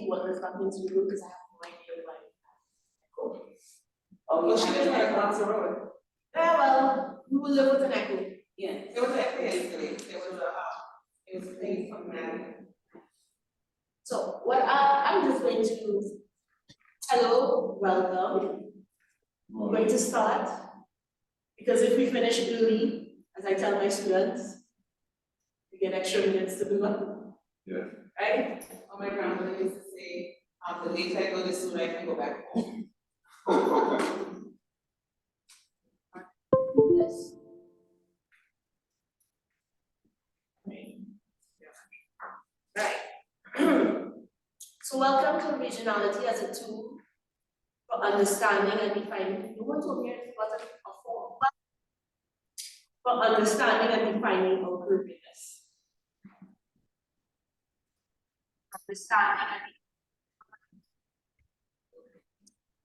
what has happened to you because I have no idea why. Oh, well, she doesn't have across the road. Yeah, well, we will live with an echo. Yeah, there was an echo yesterday. There was it was things from that. So what I'm just going to, hello, welcome. We're going to start, because if we finish early, as I tell my students, we get extra minutes to do it. Yeah. Right? Oh, my grandmother used to say, the later I go, the sooner I can go back home. Yes. Right. So welcome to regionality as a tool for understanding and defining. No one told me anything about it before. For understanding and defining our Caribbeanness. Understanding and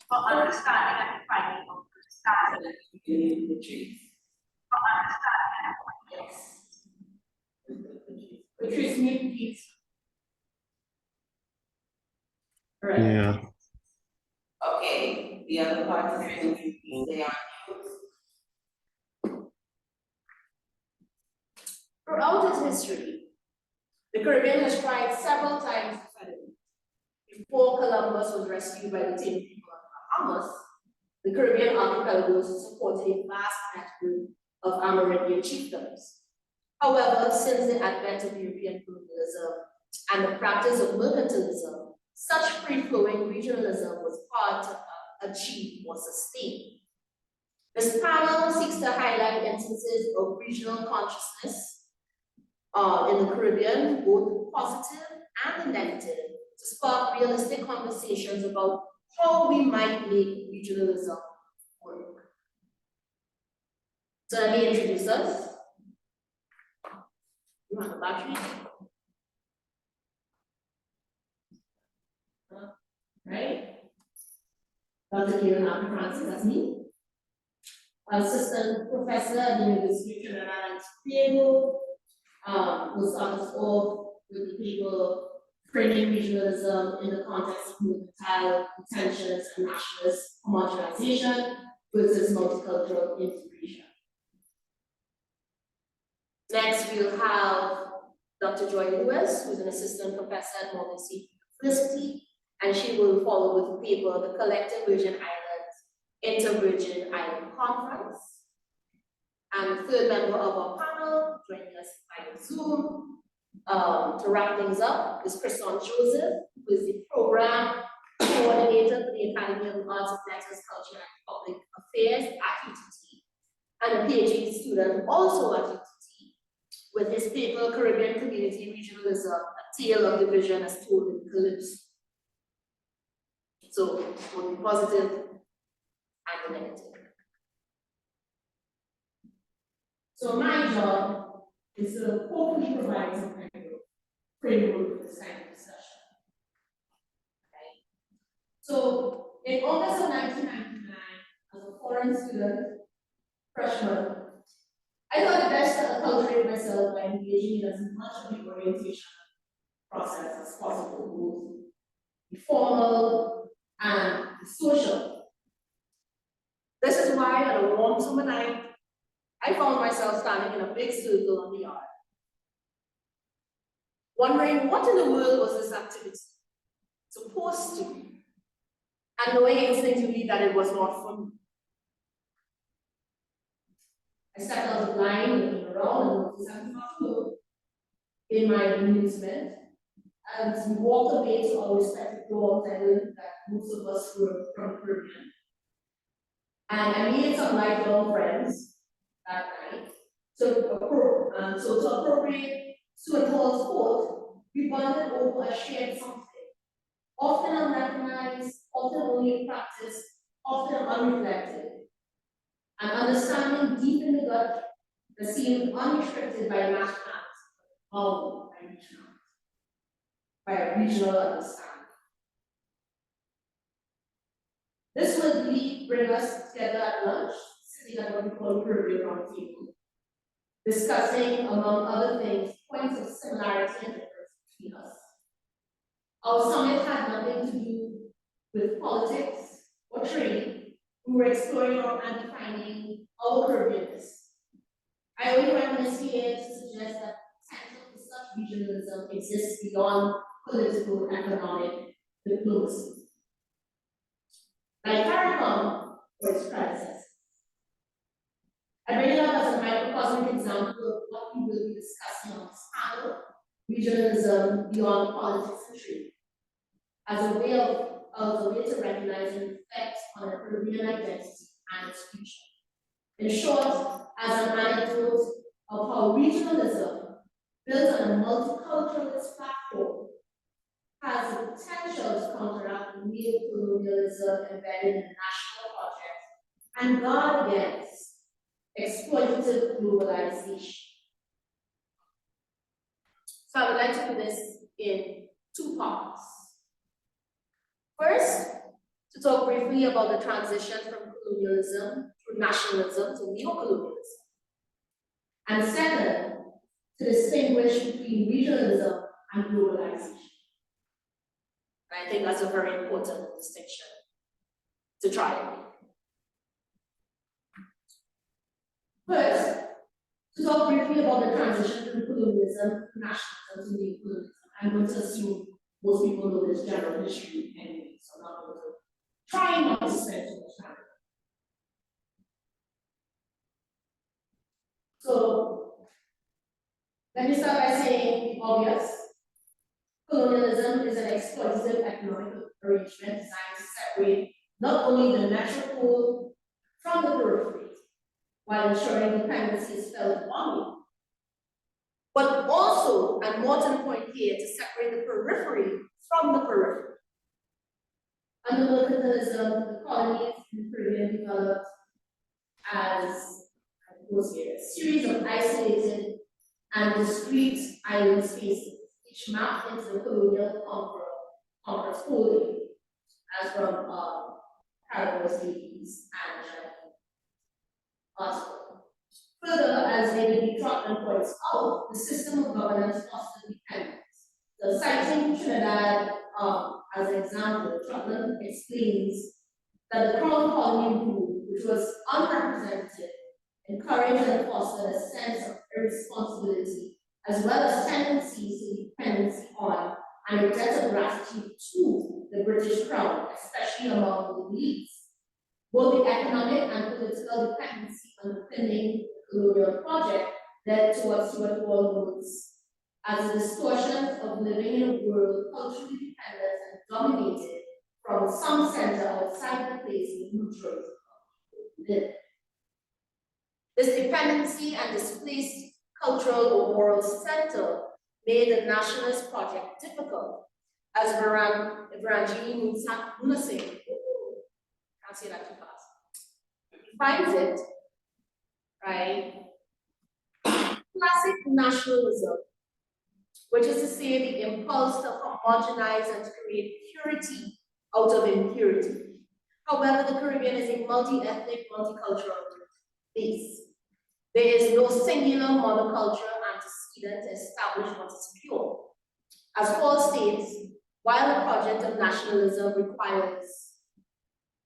for understanding and defining our understanding. The trees. For understanding and yes. Patrice, me, please. Right. Yeah. Okay, the other participants, they are. Throughout its history, the Caribbean has tried several times to federate. Before Columbus was rescued by the Taino people of Bahamas, the Caribbean archipelagos supported a vast network of Amerindian chiefdoms. However, since the advent of European colonialism and the practice of mercantilism, such free-flowing regionalism was hard to achieve or sustain. This panel seeks to highlight instances of regional consciousness in the Caribbean, both positive and the negative, to spark realistic conversations about how we might make regionalism work. So let me introduce us. You want the battery? Right? Dr. Kieran Francis, that's me. Assistant professor at the University of Trinidad and will start us off with the paper framing regionalism in the context of mercantile tensions and nationalist homogenization versus multicultural integration. Next, we'll have Dr. Joy Lewis, who's an assistant professor at Morgan State University, and she will follow with the paper, The Collective Virgin Islands Inter-Virgin Island Conference. And the third member of our panel, joining us by Zoom, to wrap things up, is Christian Joseph, who is the program coordinator for the Academy of Arts, Letters, Culture, and Public Affairs at UTT, and a PhD student also at UTT, with his paper, Caribbean Community Regionalism, A Tale of Division as Told in Calypso. So, both the positive and the negative. So my job is to hopefully provide some kind of framework for this kind of discussion. Okay. So in August of 1999, as a foreign student, freshman, I thought it best to acculturate myself by engaging in as much of the orientation process as possible, both the formal and the social. This is why on a warm summer night, I found myself standing in a big circle on the yard, wondering what in the world was this activity supposed to be, and knowing instinctively that it was not for me. I stepped out of the line, looking around, and noticed something afternoon in my amusement, and we walked away to our respective dorms. I learned that most of us were from the Caribbean. And I made some lifelong friends that night. So to appropriate Stuart quote, we bonded over a shared something, often unrecognized, often only in practice, often unreflected. An understanding deep in the gut that seemed unrestricted by national acts, but by a regional understanding. This would bring us together at lunch, sitting at what we call the Caribbean round table, discussing, among other things, points of similarity and difference between us. Our summit had nothing to do with politics or trade. We were exploring and defining our Caribbeanness. I only recommend here to suggest that potential for such regionalism exists beyond political and economic diplomacy. Like CARICOM or its predecessors. I bring it up as a microcosmic example of what we will be discussing on this panel, regionalism beyond politics and trade, as a way to recognize and reflect on a Caribbean identity and its future. In short, as an anecdote of how regionalism, built on a multiculturalist platform, has the potential to counteract neo-colonialism embedded in the national project and guard against exploitative globalization. So I would like to do this in two parts. First, to talk briefly about the transition from colonialism to nationalism to neo-colonialism. And second, to distinguish between regionalism and globalization. And I think that's a very important distinction to try and make. First, to talk briefly about the transition from colonialism to nationalism to neo-colonialism. I'm going to assume most people know this general history anyway, so I'm not going to try not to spend too much time. So, let me start by saying the obvious. Colonialism is an exploitative economic arrangement designed to separate not only the metropole from the periphery, while ensuring dependency is felt only, but also, and more to the point here, to separate the periphery from the periphery. Under mercantilism, the colonies in the Caribbean developed as a series of isolated and discrete island spaces, each mapped into the colonial conqueror's holding, as from Caribbean Davies and article. Further, as David B. Trotman points out, the system of governance fostered dependence. So citing Trinidad as an example, Trotman explains that the Crown Colony rule, which was unrepresented, encouraged and fostered a sense of irresponsibility, as well as tendencies to dependency on and a debt of gratitude to the British Crown, especially among the elites. Both the economic and political dependency underpinning the colonial project led towards what Wall notes as a distortion of living in a world culturally dependent and dominated from some center outside the place in neutral live. This dependency and displaced cultural or moral center made the nationalist project difficult, as Viranjini Munasingh, can't say that too fast, defines it, right? Classic nationalism, which is to say the impulse to homogenize and to create purity out of impurity. However, the Caribbean is a multi-ethnic, multicultural place. There is no singular monoculture antecedent to establish what is pure. As Paul states, while the project of nationalism requires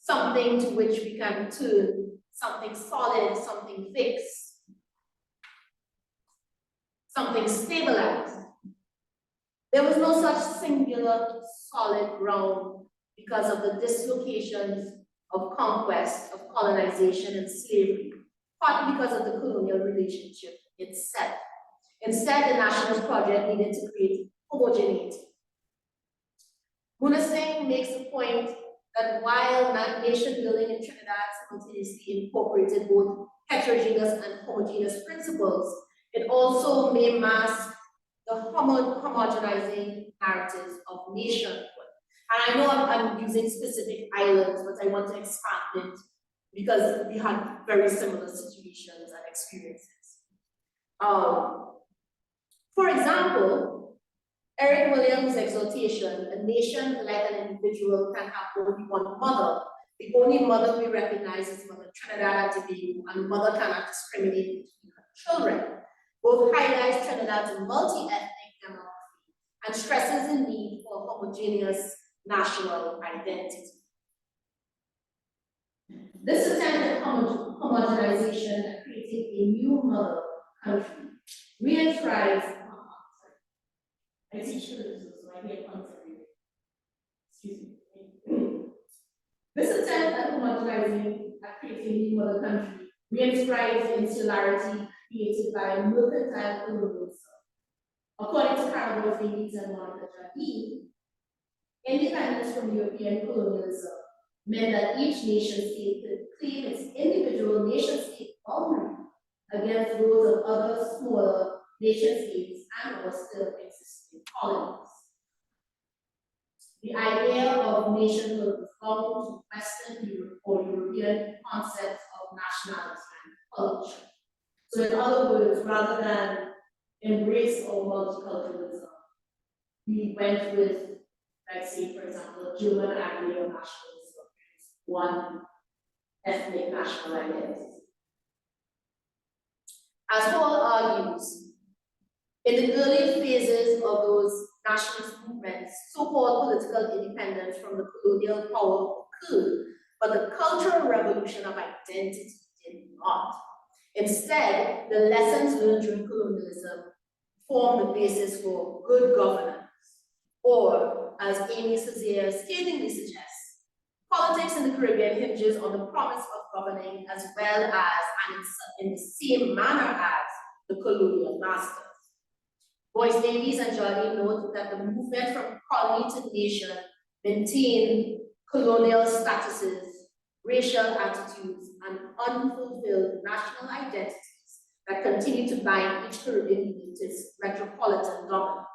something to which we can return, something solid, something fixed, something stabilized, there was no such singular solid ground because of the dislocations of conquest, of colonization and slavery, partly because of the colonial relationship itself. Instead, the nationalist project needed to create homogeneity. Munasingh makes the point that while nation building in Trinidad simultaneously incorporated both heterogeneous and homogeneous principles, it also may mask the homogenizing narratives of nationhood. And I know I'm using specific islands, but I want to expand it because we had very similar situations and experiences. For example, Eric Williams' exhortation, a nation like an individual can have only one mother. The only mother we recognize is Mother Trinidad and Tobago, and mother cannot discriminate between her children. Both highlights Trinidad's multi-ethnic demography and stresses the need for for homogeneous national identity. This attempt at homogenization and creating a new mother country reinscribes. I teach religion, so I hear constantly. Excuse me. This attempt at homogenizing and creating a new mother country reinscribes the insularity created by mercantile colonialism. According to Carol Davies and Monica Jardine, independence from European colonialism meant that each nation state could claim its individual nation state boundary against those of other smaller nation states and or still existing colonies. The idea of nationhood was bound to Western Europe or European concepts of nationality and culture. So in other words, rather than embrace of multiculturalism, we went with, like say, for example, German Anglo nationalism, one ethnic national identity. As Hall argues, in the early phases of those nationalist movements, so-called political independence from the colonial power occurred, but the cultural revolution of identity did not. Instead, the lessons learned during colonialism formed the basis for good governance, or, as Amy Césaire scathingly suggests, politics in the Caribbean hinges on the promise of governing as well as, and in the same manner as, the colonial masters. Boyce Davies and Jardine note that the movement from colony to nation maintained colonial statuses, racial attitudes, and unfulfilled national identities that continue to bind each Caribbean elitist metropolitan dominant,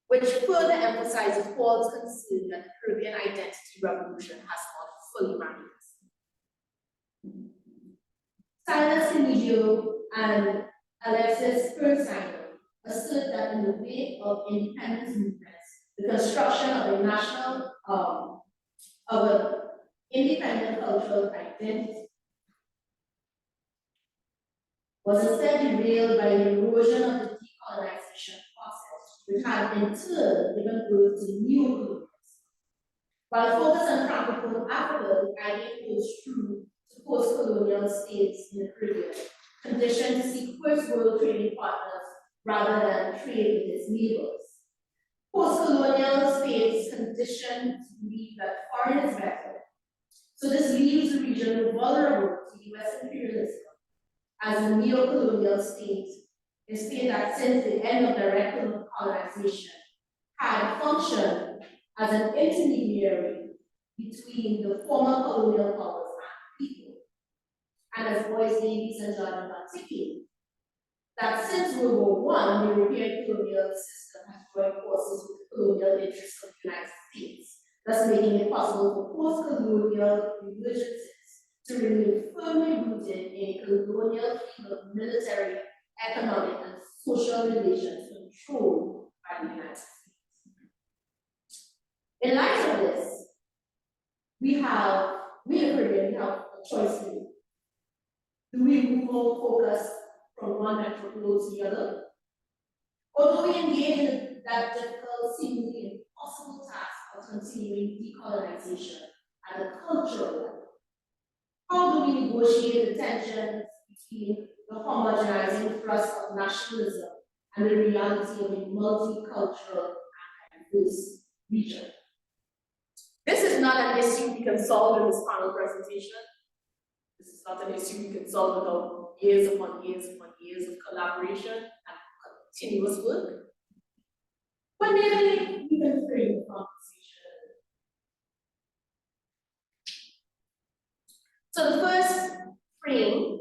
which further emphasizes Paul's concern that the Caribbean identity revolution has not fully manifested. Silas Canigio and Alexis Persinger assert that in the wake of independence movements, the construction of a national, of an independent cultural identity was instead derailed by the erosion of the decolonization process, which had in turn given birth to new colonialism. While focused on Francophone Africa, the idea holds true to post-colonial states in the Caribbean, conditioned to seek first world trading partners rather than trade with its neighbors. Post-colonial states conditioned to believe that foreign is better. So this leaves the region vulnerable to US imperialism as a neo-colonial state, a state that since the end of direct colonization had functioned as an intermediary between the former colonial powers and people. And as Boyce Davies and Jordan articulate, that since World War I, the European colonial system has joined forces with the colonial interests of the United States, thus making it possible for post-colonial emergencies to remain firmly rooted in a colonial field of military, economic, and social relations controlled by the United States. In light of this, we in the Caribbean, we have a choice to make. Do we move our focus from one metropole to the other? Or do we engage in that difficult, seemingly impossible task of continuing decolonization at a cultural level? How do we negotiate the tensions between the homogenizing thrust of nationalism and the reality of a multicultural and diverse region? This is not an issue we can solve in this panel presentation. This is not an issue we can solve without years upon years upon years of collaboration and continuous work. But maybe we can frame the conversation. So the first frame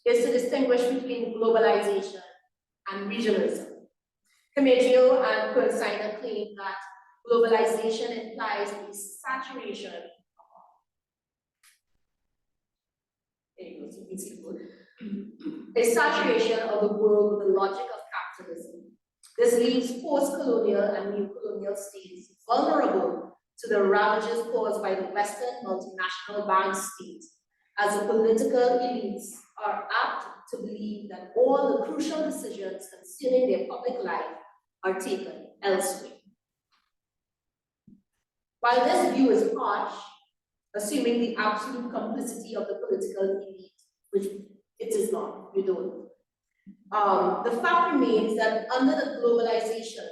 is to distinguish between globalization and regionalism. Comedrio and Persinger claim that globalization implies a saturation a saturation of the world with the logic of capitalism. This leaves post-colonial and new-colonial states vulnerable to the ravages caused by the Western multinational bound state, as the political elites are apt to believe that all the crucial decisions concerning their public life are taken elsewhere. While this view is harsh, assuming the absolute complicity of the political elite, which it is not, we don't. The fact remains that under globalization,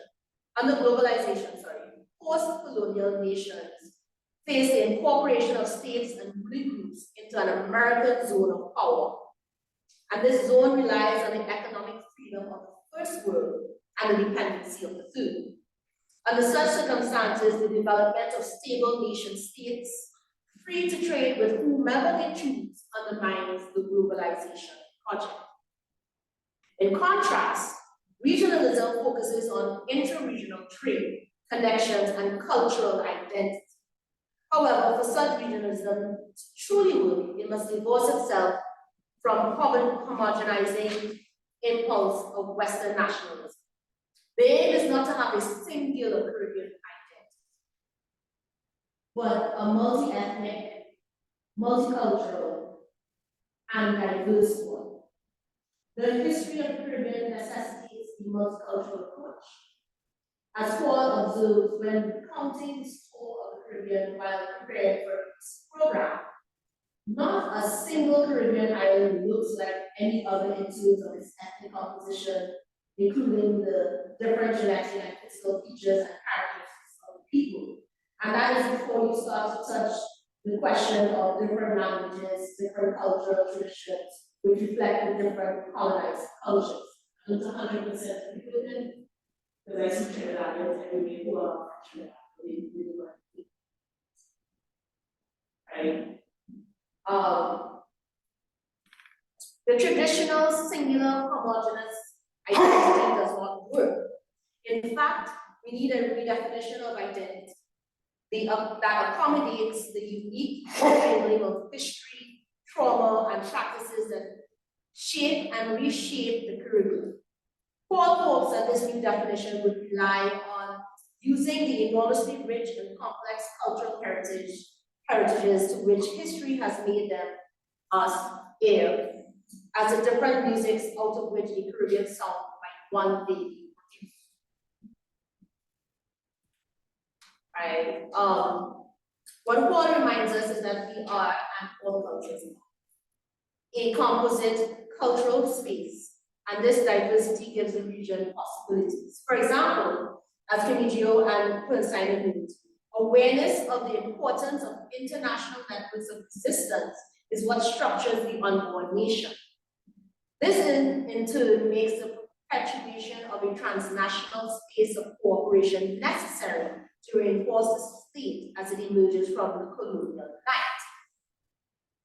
post-colonial nations face the incorporation of states and ruling groups into an American zone of power. And this zone relies on the economic freedom of the first world and the dependency of the third. Under such circumstances, the development of stable nation states, free to trade with whomever they choose, undermines the globalization project. In contrast, regionalism focuses on inter-regional trade, connections, and cultural identity. However, for such regionalism to truly work, it must divorce itself from homogenizing impulse of Western nationalism. The aim is not to have a singular Caribbean identity, but a multi-ethnic, multicultural, and diverse one. The history of Caribbean necessitates the multicultural approach. As Paul observes when recounting the score of the Caribbean while preparing for this program, not a single Caribbean island looks like any other in terms of its ethnic composition, including the different genetic and physical features and characteristics of the people. And that is before you start to touch the question of different languages, different cultural traditions, which reflect the different colonized cultures. And it's 100% Caribbean, because I see Trinidadians everywhere who are Trinidad, right? The traditional singular homogeneous identity does not work. In fact, we need a redefinition of identity that accommodates the unique handling of history, trauma, and practices that shape and reshape the Caribbean. Paul hopes that this new definition would rely on using the enormously rich and complex cultural heritages to which history has made them us heir, as the different musics out of which a Caribbean song might one day be produced. Right? What Paul reminds us is that we are an all cultures, a composite cultural space, and this diversity gives the region possibilities. For example, as Kimijio and Bernstein noted, awareness of the importance of international networks of resistance is what structures the unborn nation. This in turn makes the perpetuation of a transnational space of cooperation necessary to reinforce the state as it emerges from the colonial night.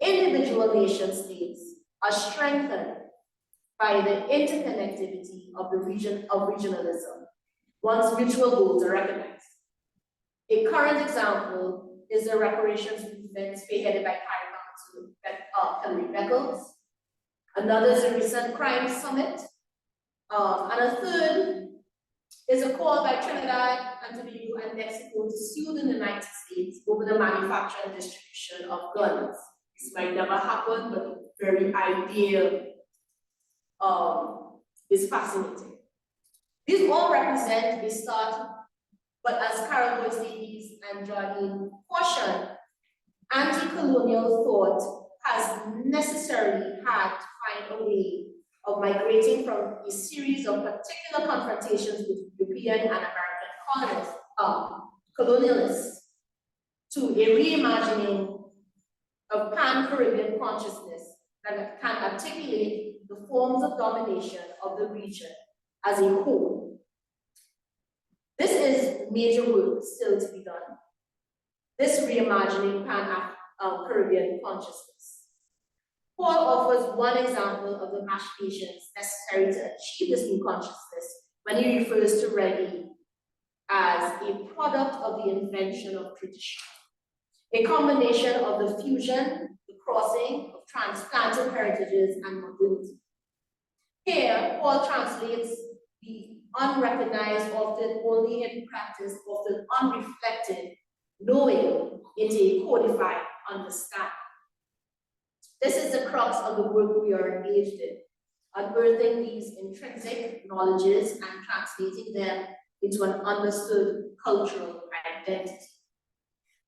Individual nation states are strengthened by the interconnectivity of the region of regionalism once mutual goals are recognized. A current example is the reparations movement spearheaded by Hillary Beckles. Another is a recent crime summit. And a third is a call by Trinidad and Tobago and Mexico to sue the United States over the manufacture and distribution of guns. This might never happen, but the very idea is fascinating. These all represent a start, but as Carol Boyce Davies and Jardine cautioned, anti-colonial thought has necessarily had to find a way of migrating from a series of particular confrontations with European and American colonialists to a reimagining of pan-Caribbean consciousness that can articulate the forms of domination of the region as a whole. This is major work still to be done. This reimagining pan-Caribbean consciousness. Paul offers one example of the machinations necessary to achieve this new consciousness when he refers to reggae as a product of the invention of tradition, a combination of the fusion, the crossing of transplanted heritages and modernity. Here, Paul translates the unrecognized, often only in practice, often unreflected knowing into a codified understanding. This is the crux of the work we are engaged in, unearthing these intrinsic knowledges and translating them into an understood cultural identity.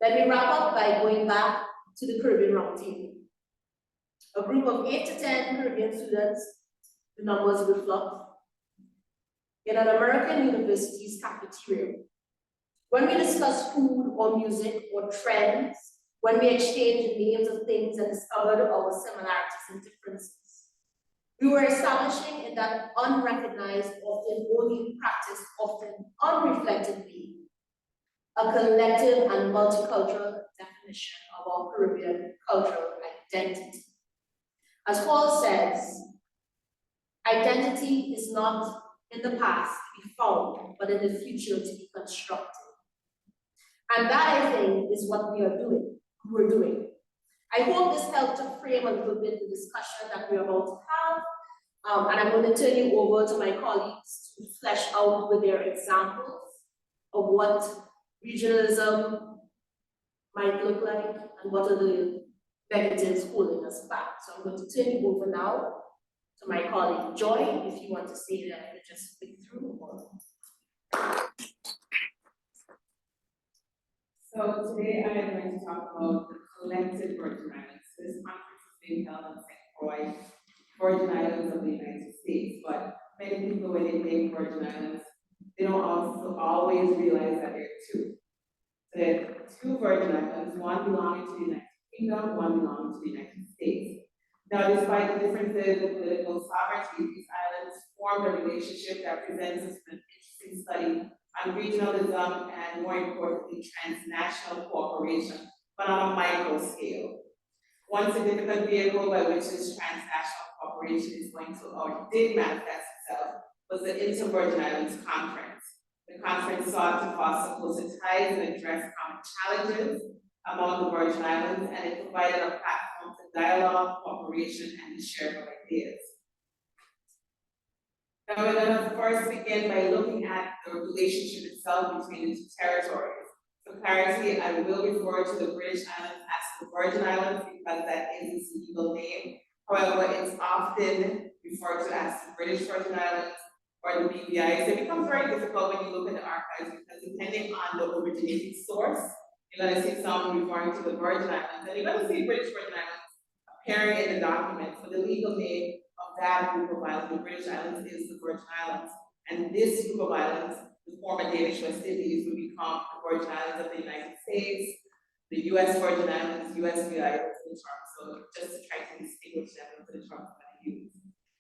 Let me wrap up by going back to the Caribbean Roundtable. A group of 8 to 10 Caribbean students, the numbers will flop, in an American university's cafeteria. When we discuss food or music or trends, when we exchange names of things and discovered our similarities and differences, we were establishing in that unrecognized, often only practiced, often unreflected way, a collective and multicultural definition of our Caribbean cultural identity. As Paul says, identity is not in the past to be found, but in the future to be constructed. And that, I think, is what we're doing. I hope this helped to frame a little bit the discussion that we're about to have. And I'm going to turn you over to my colleagues to flesh out with their examples of what regionalism might look like and what are the negatives holding us back. So I'm going to turn you over now to my colleague Joy, if you want to say that, I just speak through. So today I am going to talk about the collective Virgin Islands. This conference is being held in St. Croix, Virgin Islands of the United States. But many people, when they think Virgin Islands, they don't also always realize that there are two. So there are two Virgin Islands, one belonging to the United Kingdom, one belonging to the United States. Now, despite the differences in political sovereignty, these islands formed a relationship that presents us with an interesting study on regionalism and, more importantly, transnational cooperation, but on a micro scale. One significant vehicle by which this transnational cooperation is going to, or did manifest itself, was the Inter-Virgin Islands Conference. The conference sought to foster closer ties and address common challenges among the Virgin Islands, and it provided a platform for dialogue, cooperation, and the sharing of ideas. Now, we're going to first begin by looking at the relationship itself between the two territories. For clarity, I will refer to the British Islands as the Virgin Islands because that is its legal name. However, it's often referred to as the British Virgin Islands or the BVI. So it becomes very difficult when you look at the archives because depending on the originating source, you're going to see some referring to the Virgin Islands, and you're going to see British Virgin Islands appearing in the documents. So the legal name of that group of islands, the British Islands, is the Virgin Islands. And this group of islands, the former Danish West Indies, would become the Virgin Islands of the United States, the US Virgin Islands, USVI, the term. So just to try to distinguish them into the terms that I use.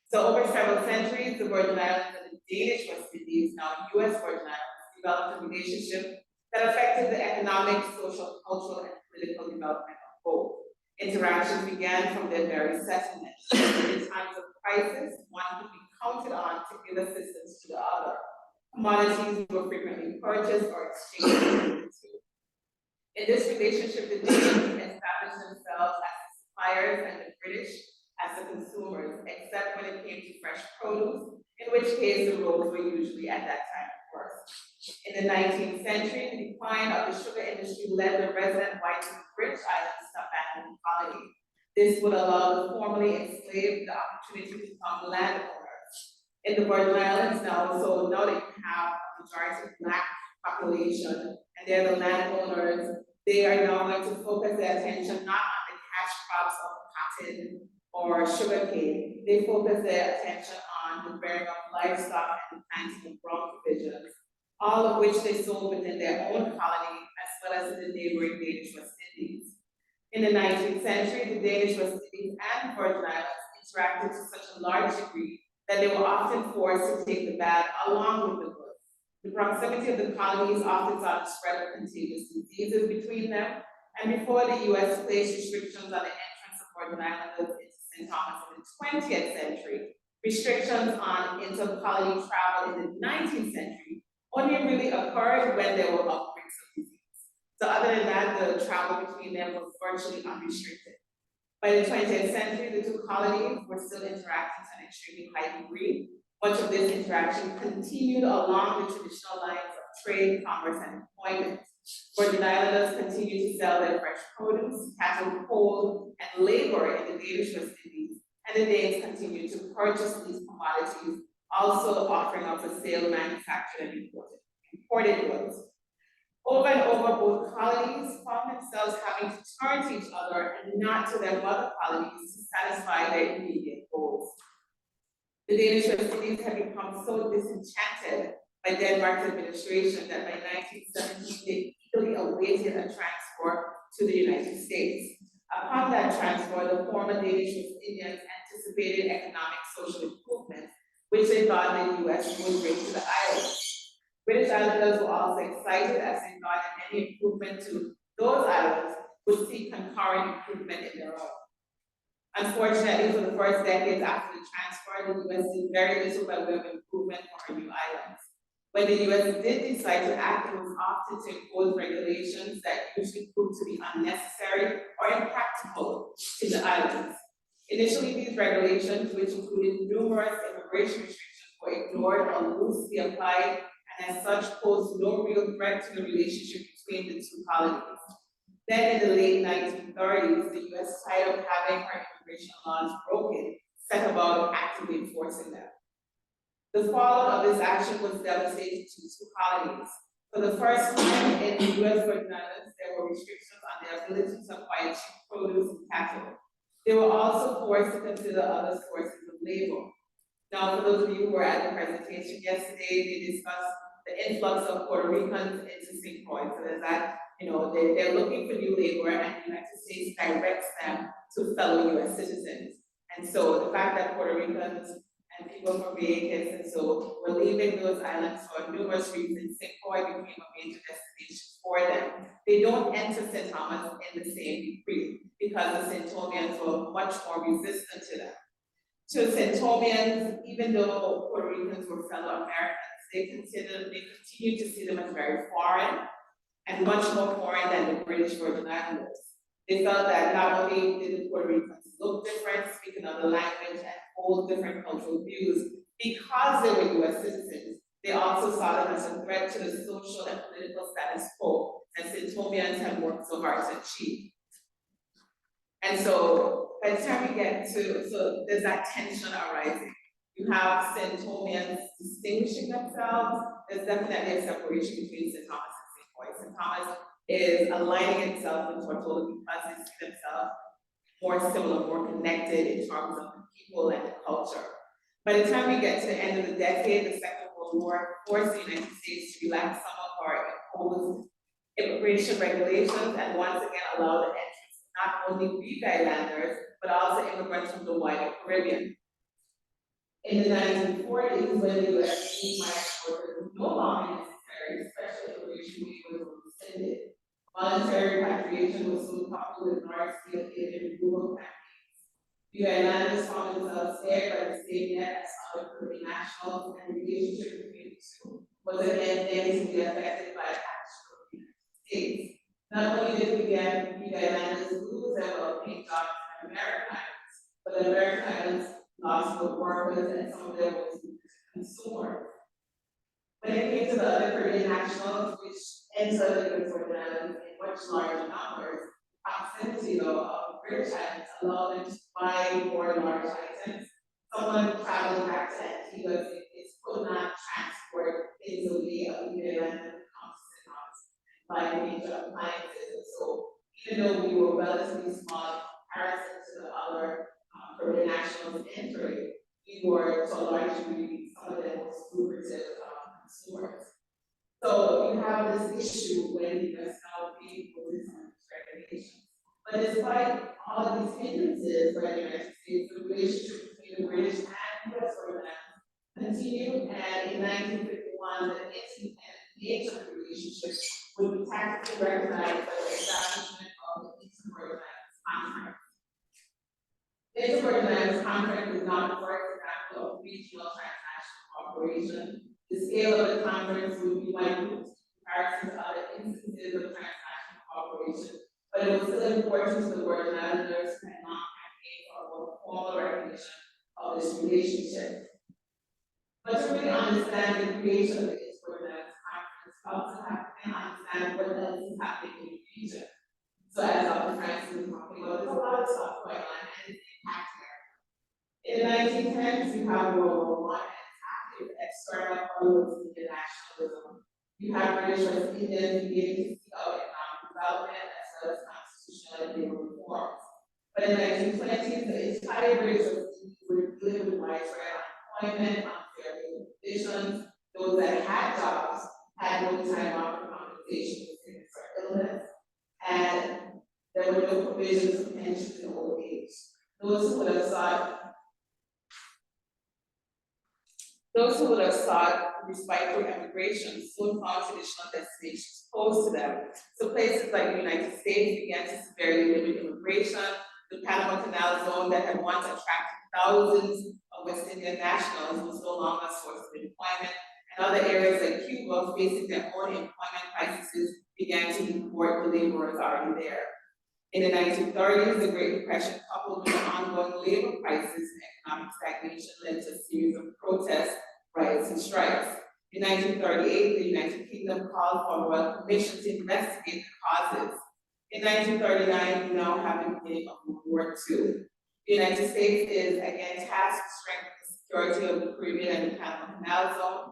So over several centuries, the Virgin Islands and the Danish West Indies, now US Virgin Islands, developed a relationship that affected the economic, social, cultural, and political development of both. Interactions began from their very settlement. In times of crisis, one could be counted on to give assistance to the other. Commodities were frequently purchased or exchanged between the two. In this relationship, the Danes established themselves as the suppliers and the British as the consumers, except when it came to fresh produce, in which case the roads were usually at that time worse. In the 19th century, the decline of the sugar industry led the resident whites of the British Islands to abandon the colony. This would allow the formerly enslaved the opportunity to become landowners. In the Virgin Islands now, so now that you have a majority Black population and they're the landowners, they are now going to focus their attention not on the cash crops of cotton or sugarcane. They focus their attention on the bearing of livestock and the planting of ground provisions, all of which they sold within their own colony as well as in the neighboring Danish West Indies. In the 19th century, the Danish West Indies and the Virgin Islands interacted to such a large degree that they were often forced to take the bad along with the good. The proximity of the colonies often saw the spread of contagious diseases between them, and before the US placed restrictions on the entrance of Virgin Islanders into St. Thomas in the 20th century, restrictions on inter-colony travel in the 19th century only really occurred when there were outbreaks of disease. So other than that, the travel between them was virtually unrestricted. By the 20th century, the two colonies were still interacting to an extremely high degree. Much of this interaction continued along the traditional lines of trade, commerce, and employment. Virgin Islanders continued to sell their fresh produce, cattle, coal, and labor in the Danish West Indies, and the Danes continued to purchase these commodities, also offering up for sale manufactured and imported goods. Over and over, both colonies found themselves having to turn to each other and not to their mother colonies to satisfy their immediate goals. The Danish West Indies had become so disenchanted by Denmark's administration that by 1917 they eagerly awaited a transfer to the United States. Upon that transfer, the former Danish West Indians anticipated economic social improvements, which they thought the US would bring to the islands. British Islanders were also excited as they thought that any improvement to those islands would see concurrent improvement in their own. Unfortunately, for the first decades after the transfer, the US did very little by way of improvement for our new islands. When the US did decide to act, it was often to impose regulations that usually proved to be unnecessary or impractical to the islands. Initially, these regulations, which included numerous immigration restrictions, were ignored or loosely applied, and as such posed no real threat to the relationship between the two colonies. Then in the late 1930s, the US, tired of having her immigration laws broken, set about actively enforcing them. The fallout of this action was devastating to two colonies. For the first time in the US Virgin Islands, there were restrictions on their ability to acquire cheap produce and cattle. They were also forced to consider other sources of labor. Now, for those of you who were at the presentation yesterday, they discussed the influx of Puerto Ricans into St. Croix. So there's that, they're looking for new labor, and the United States directs them to fellow US citizens. And so the fact that Puerto Ricans and people from Vieques and so were leaving those islands for numerous reasons, St. Croix became a major destination for them. They don't enter St. Thomas in the same degree because the St. Thomians were much more resistant to them. To St. Thomians, even though Puerto Ricans were fellow Americans, they continued to see them as very foreign and much more foreign than the British Virgin Islanders. They felt that not only did the Puerto Ricans look different, speak another language, and hold different cultural views, because they were US citizens, they also saw them as a threat to the social and political status quo that St. Thomians had worked so hard to achieve. And so by the time we get to, so there's that tension arising. You have St. Thomians distinguishing themselves. There's definitely a separation between St. Thomas and St. Croix. St. Thomas is aligning itself with Tortola because they see themselves more similar, more connected in terms of the people and the culture. By the time we get to the end of the decade, the Second World War forced the United States to relax some of our imposed immigration regulations and once again allow the entrance of not only Greek Islanders, but also immigrants from the wider Caribbean. In the 1940s, when the US migrant workers was no longer necessary, special immigration waivers were rescinded. Voluntary repatriation was soon coupled with large-scale aid and removal campaigns. The Islanders found themselves scared by the same net as other Caribbean nationals, and the relationship between the two was again negatively affected by action of the United States. Not only did the Islanders lose their well-paying jobs in the American Islands, but the American Islands lost the workers and some of them was consumers. When it came to the other Caribbean nationals, which entered the Virgin Islands in much larger numbers, proximity though of British Islands allowed them to buy more large items. Someone traveling back to Antigua could not transport things away of the island and buy major appliances. And so even though we were relatively small in comparison to the other Caribbean nationals entering, we were to a large degree some of the most lucrative consumers. So you have this issue when the US now being focused on these regulations. But despite all of these hindrances by the United States, the relationship between the British and US continued, and in 1951, the intimate nature of the relationship would be tactically recognized by the establishment of the Eastern Virgin Islands Conference. The Eastern Virgin Islands Conference is not the first example of regional transnational cooperation. The scale of the conference would be minute in comparison to other instances of transnational cooperation, but it was still important to the Virgin Islanders who had not campaigned for a formal recognition of this relationship. But to really understand the creation of the East Virgin Islands Conference, we also have to understand what else is happening in the region. So as Dr. Francis was talking about, there's a lot of stuff going on and it's impacting. In the 1910s, we have World War I and its active external influence in nationalism. You have British West Indians beginning to seek out economic development as well as constitutional and labor reforms. But in the 1920s, the entire British West Indies were dealing with widespread unemployment, unfair labor conditions. Those that had jobs had no time off for compensation for sickness or illness, and there were no provisions for pensions in old age. Those who would have sought respite through immigration soon found traditional destinations close to them. So places like the United States began to severely limit immigration. The Panama Canal Zone that had once attracted thousands of West Indian nationals was no longer a source of employment, and other areas like Cuba, facing their own employment crises, began to deport the laborers already there. In the 1930s, the Great Depression, coupled with the ongoing labor crisis and economic stagnation, led to a series of protests, riots, and strikes. In 1938, the United Kingdom called for a royal commission to investigate the causes. In 1939, we now have the beginning of World War II. The United States is again tasked to strengthen the security of the Caribbean and the Panama Canal Zone.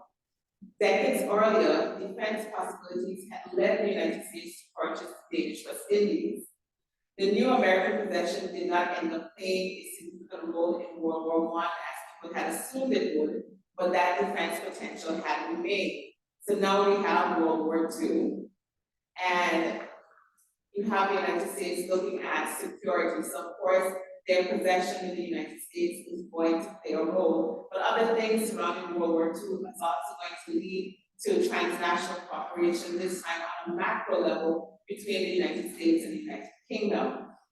Decades earlier, defense possibilities had led the United States to purchase the Danish West Indies. The new American possession did not end up playing a significant role in World War I as people had assumed it would, but that defense potential had remained. So now we have World War II, and you have the United States looking at security. So of course, their possession in the United States is going to play a role, but other things surrounding World War II is also going to lead to transnational cooperation, this time on a macro level between the United States and the United Kingdom.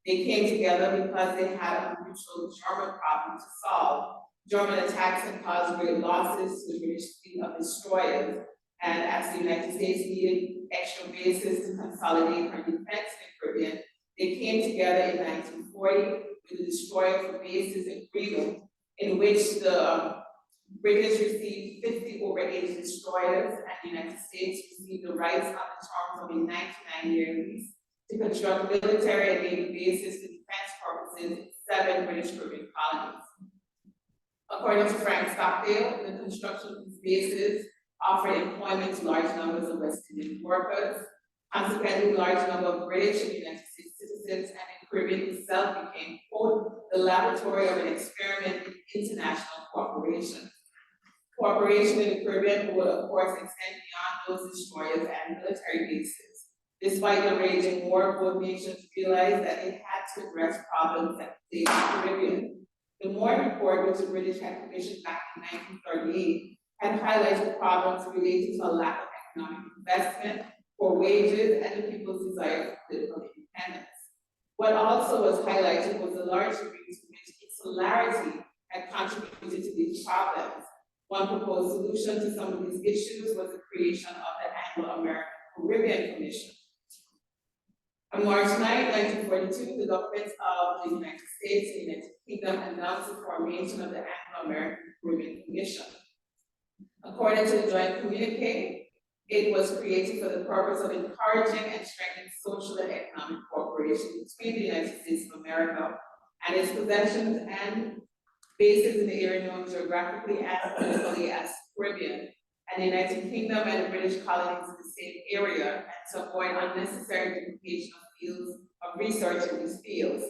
They came together because they had a mutual German problem to solve. German attacks had caused great losses to the British fleet of destroyers, and as the United States needed extra bases to consolidate her defense in the Caribbean, they came together in 1940 with a destroyer for bases agreement, in which the British received 50 over-age destroyers, and the United States received the rights on the terms of a 99-year lease to construct military and naval bases for defense purposes in 7 British Caribbean colonies. According to Frank Stockdale, the construction of these bases offered employment to large numbers of West Indian workers. Consequently, a large number of British and United States citizens and the Caribbean itself became, quote, the laboratory of an experiment in international cooperation. Cooperation in the Caribbean would, of course, extend beyond those destroyers and military bases. Despite the raging war, both nations realized that they had to address problems that faced the Caribbean. The Moore Report, which the British had commissioned back in 1938, had highlighted problems related to a lack of economic investment, poor wages, and the people's desire for political independence. What also was highlighted was the large degree to which insularity had contributed to these problems. One proposed solution to some of these issues was the creation of the Anglo-American Caribbean Commission. On March 9, 1942, the governments of the United States and the United Kingdom announced the formation of the Anglo-American Caribbean Commission. According to the joint communique, it was created for the purpose of encouraging and strengthening social and economic cooperation between the United States of America and its possessions and bases in the area known geographically and politically as Caribbean, and the United Kingdom and the British colonies in the same area, and to avoid unnecessary duplication of fields of research in these fields.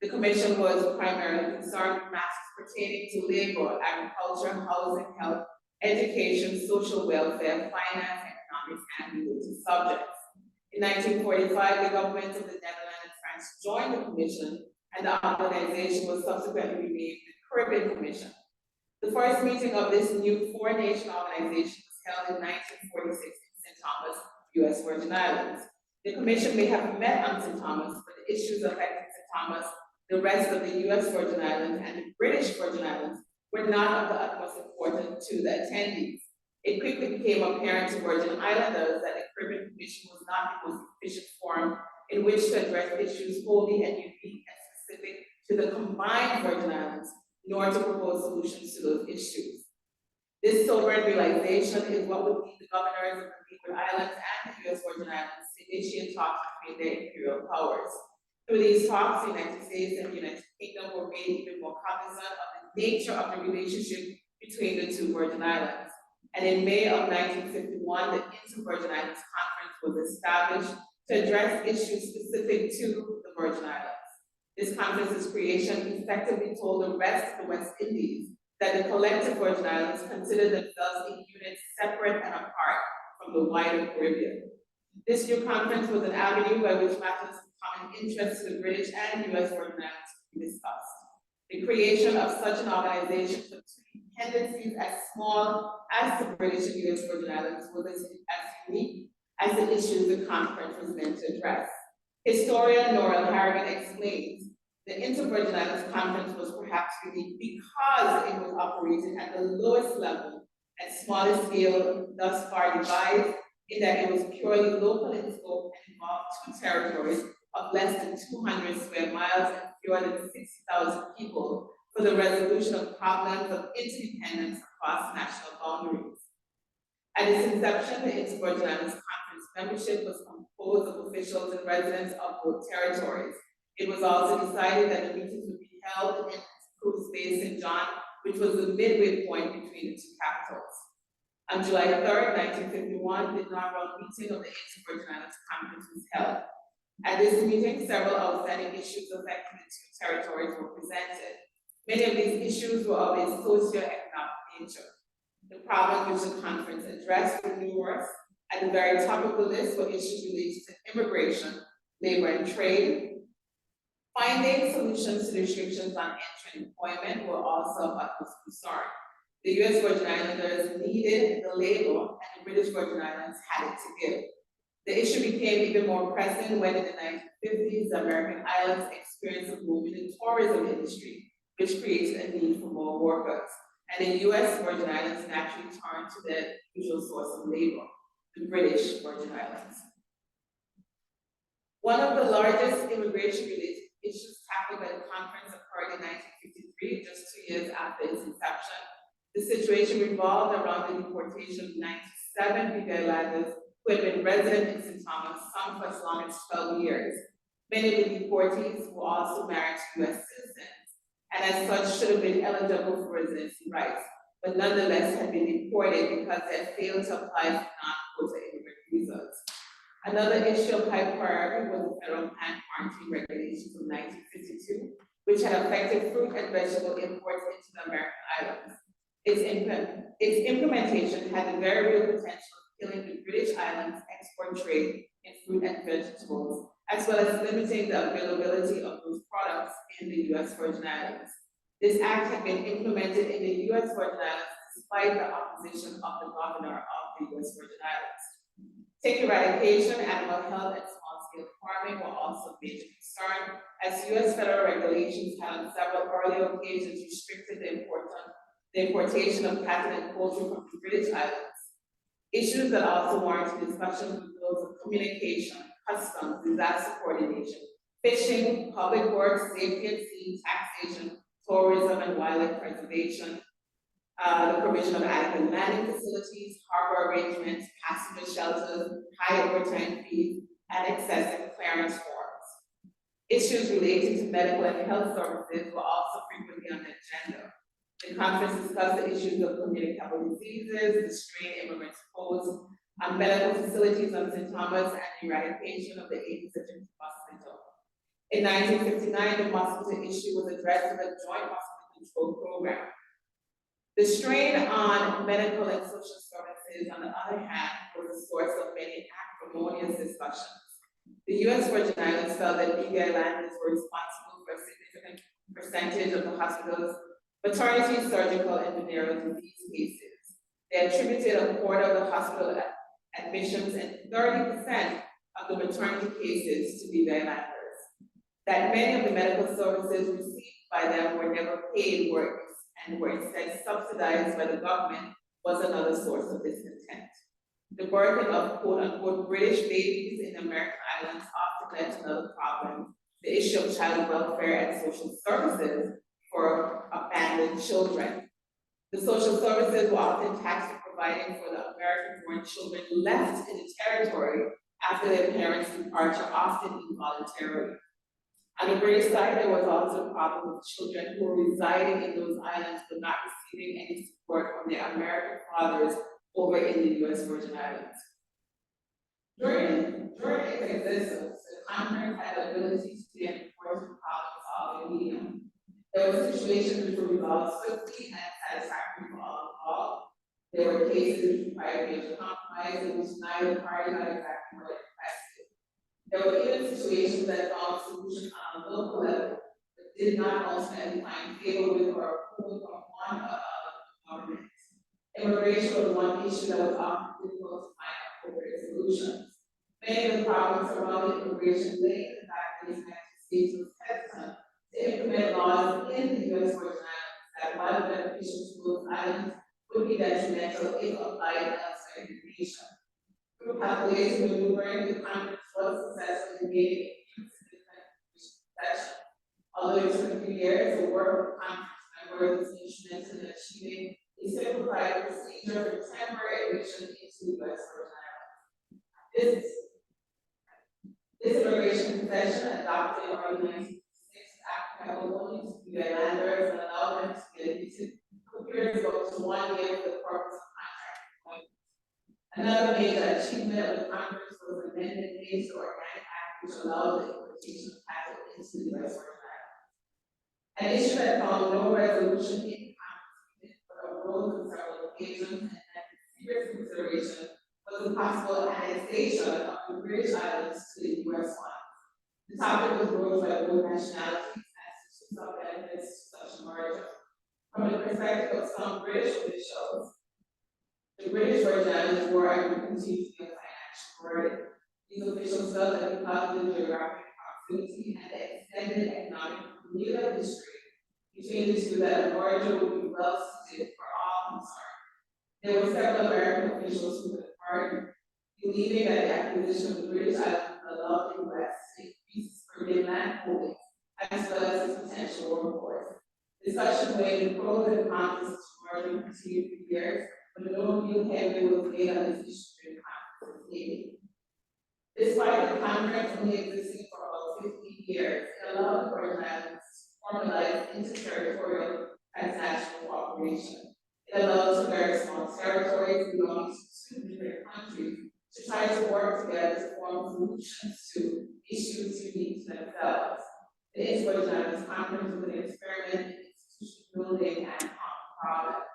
The commission was primarily concerned with matters pertaining to labor, agriculture, housing, health, education, social welfare, finance, economics, and related subjects. In 1945, the governments of the Netherlands and France joined the commission, and the organization was subsequently renamed the Caribbean Commission. The first meeting of this new four-nation organization was held in 1946 in St. Thomas, U.S. Virgin Islands. The commission may have met on St. Thomas, but the issues affecting St. Thomas, the rest of the U.S. Virgin Islands, and the British Virgin Islands were not of the utmost importance to the attendees. It quickly became apparent to Virgin Islanders that the Caribbean Commission was not the most efficient forum in which to address issues wholly and unique and specific to the combined Virgin Islands, nor to propose solutions to those issues. This sobering realization is what would lead the governors of the Leeward Islands and the U.S. Virgin Islands to initiate talks between their imperial powers. Through these talks, the United States and the United Kingdom were made even more cognizant of the nature of the relationship between the two Virgin Islands. And in May of 1951, the Inter-Virgin Islands Conference was established to address issues specific to the Virgin Islands. This conference's creation effectively told the rest of the West Indies that the collective Virgin Islands considered themselves a unit separate and apart from the wider Caribbean. This new conference was an avenue by which matters of common interest to the British and U.S. Virgin Islands could be discussed. The creation of such an organization for two dependencies as small as the British and U.S. Virgin Islands was as unique as the issues the conference was meant to address. Historian Norrell Harrigan explains the Inter-Virgin Islands Conference was perhaps unique because it was operated at the lowest level and smallest scale thus far devised, in that it was purely local in scope and involved two territories of less than 200 square miles and fewer than 60,000 people for the resolution of problems of interdependence across national boundaries. At its inception, the Inter-Virgin Islands Conference membership was composed of officials and residents of both territories. It was also decided that the meetings would be held in Cruise Bay St. John, which was the midway point between the two capitals. On July 3rd, 1951, the inaugural meeting of the Inter-Virgin Islands Conference was held. At this meeting, several outstanding issues affecting the two territories were presented. Many of these issues were of a socio-economic nature. The problems which the conference addressed were numerous. At the very top of the list were issues related to immigration, labor and trade. Finding solutions to restrictions on entry employment were also of utmost concern. The U.S. Virgin Islanders needed the labor, and the British Virgin Islands had it to give. The issue became even more pressing when in the 1950s, the American islands experienced a boom in the tourism industry, which created a need for more workers. And the U.S. Virgin Islands naturally turned to their usual source of labor, the British Virgin Islands. One of the largest immigration-related issues tackled by the conference occurred in 1953, just 2 years after its inception. The situation revolved around the deportation of 97 Big Islanders who had been resident in St. Thomas, some for as long as 12 years. Many of the deportees were also married to U.S. citizens, and as such should have been eligible for residency rights, but nonetheless had been deported because they had failed to apply for non-quota immigrant visas. Another issue of high priority was the federal plant quarantine regulations of 1952, which had affected fruit and vegetable imports into the American islands. Its implementation had the very real potential of killing the British Islands' export trade in fruit and vegetables, as well as limiting the availability of those products in the U.S. Virgin Islands. This act had been implemented in the U.S. Virgin Islands despite the opposition of the governor of the U.S. Virgin Islands. Tick eradication, animal health, and small-scale farming were also a major concern, as U.S. federal regulations had on several earlier occasions restricted the importation of patented poultry from the British Islands. Issues that also warranted discussion were those of communication, customs, disaster coordination, fishing, public works, safety at sea, taxation, tourism and wildlife preservation, the provision of adequate landing facilities, harbor arrangements, passenger shelters, high overtime fees, and excessive clearance forms. Issues relating to medical and health services were also frequently on the agenda. The conference discussed the issues of communicable diseases, the strain immigrants pose on medical facilities on St. Thomas, and the eradication of the Aedes aegypti mosquito. In 1959, the mosquito issue was addressed in the Joint Mosquito Control Program. The strain on medical and social services, on the other hand, was a source of many acrimonious discussions. The U.S. Virgin Islands felt that Big Islanders were responsible for a significant percentage of the hospital's maternity, surgical, and venereal disease cases. They attributed a quarter of the hospital admissions and 30% of the maternity cases to Big Islanders. That many of the medical services received by them were never paid work and were instead subsidized by the government was another source of discontent. The birthing of quote-unquote British babies in the American islands often led to another problem, the issue of child welfare and social services for abandoned children. The social services were often taxed for providing for the American-born children left in the territory after their parents' departure, often involuntarily. On the British side, there was also a problem with children who were residing in those islands but not receiving any support from their American fathers over in the U.S. Virgin Islands. During its existence, the conference had the ability to be an important problem-solving medium. There were situations which were resolved swiftly and satisfactory for all involved. There were cases which required major compromise in which neither party got exactly what it requested. There were even situations that found solutions on a local level, but did not ultimately find favor with or approval from one or other government. Immigration was one issue that was often difficult to find appropriate solutions. Many of the problems surrounding immigration lay in the fact that the United States was hesitant to implement laws in the U.S. Virgin Islands that, while beneficial to those islands, would be detrimental if applied elsewhere in the nation. Through pathways to maneuvering, the Congress was successful in gaining a significant protection. Although it took a few years, the work of Congress members was instrumental in achieving a simplified procedure for temporary admission into the U.S. Virgin Islands. This immigration concession, adopted in early 1966, Africa only to UN landers and allowed them to be admitted for periods of up to 1 year for the purpose of contract employment. Another major achievement of the Congress was the amendment made to the Organic Act, which allowed the importation of cattle into the U.S. Virgin Islands. An issue that found no resolution in Congress, but arose on several occasions and had serious consideration was the possible annexation of the British Islands to the U.S. one. The topic was rose by both nationalities as to some benefits to such a merger. From the perspective of some British officials, the British Virgin Islands were and would continue to be a financial burden. These officials felt that because of the geographic proximity and the extended economic and political history between the two, that a merger would be well suited for all concerned. There were several American officials who took part, believing that the acquisition of the British Islands would allow the U.S. to increase Caribbean land holdings as well as its potential workforce. Discussion weighed the pros and cons of this merger continued for years, but no real headway was made on this issue during conference meeting. Despite the conference only existing for about 15 years, it allowed the Virgin Islands to formalize interterritorial transnational cooperation. It allowed two very small territories belonging to two different countries to try to work together to form solutions to issues unique to themselves. The Virgin Islands Conference was an experiment in institution building and common products.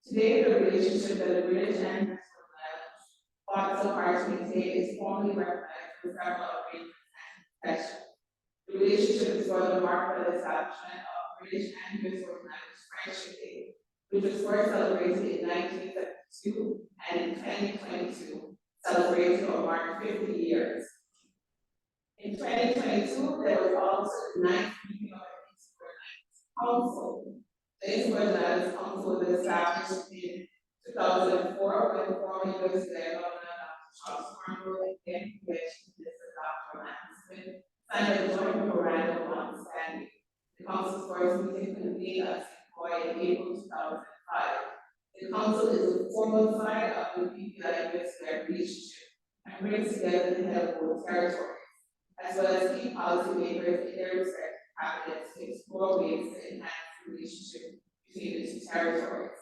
Today, the relationship that the British and Virgin Islands fought so hard to maintain is formally recognized for several arrangements and concessions. The relationship is further marked by the establishment of British and U.S. Virgin Islands Friendship Day, which was first celebrated in 1972 and in 2022, celebrated or marked 50 years. In 2022, there was also the 9th meeting of the Council. The Virgin Islands Council was established in 2004 when former U.S. Governor Dr. Charles Cornwall and then Convention Minister Dr. Matthew Smith signed a joint memorandum of understanding. The Council's first meeting convened at in April 2005. The Council is the formal side of the BPI-US relationship and brings together the head of both territories, as well as key policymakers in their respective cabinets to explore ways to enhance the relationship between the two territories.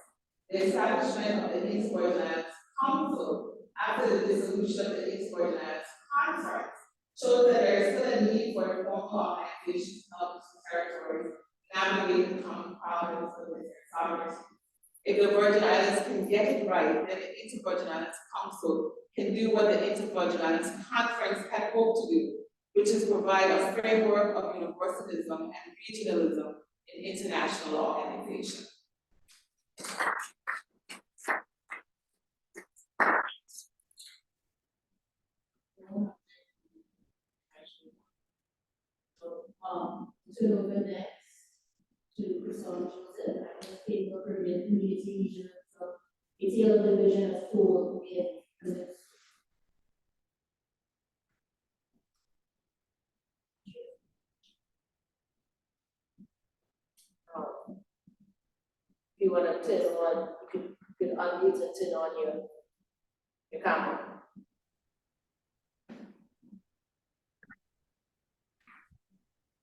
The establishment of the Virgin Islands Council after the dissolution of the Virgin Islands Conference shows that there is still a need for a formal organization to help the two territories navigate the common problems of their sovereignty. If the Virgin Islands can get it right, then the Virgin Islands Council can do what the Virgin Islands Conference had hoped to do, which is provide a framework of universalism and regionalism in international organization. To over next to Christopher Joseph, and his paper Caribbean Community Region from detailed division of tool with minutes. If you want to turn on, you can unmute and turn on your camera.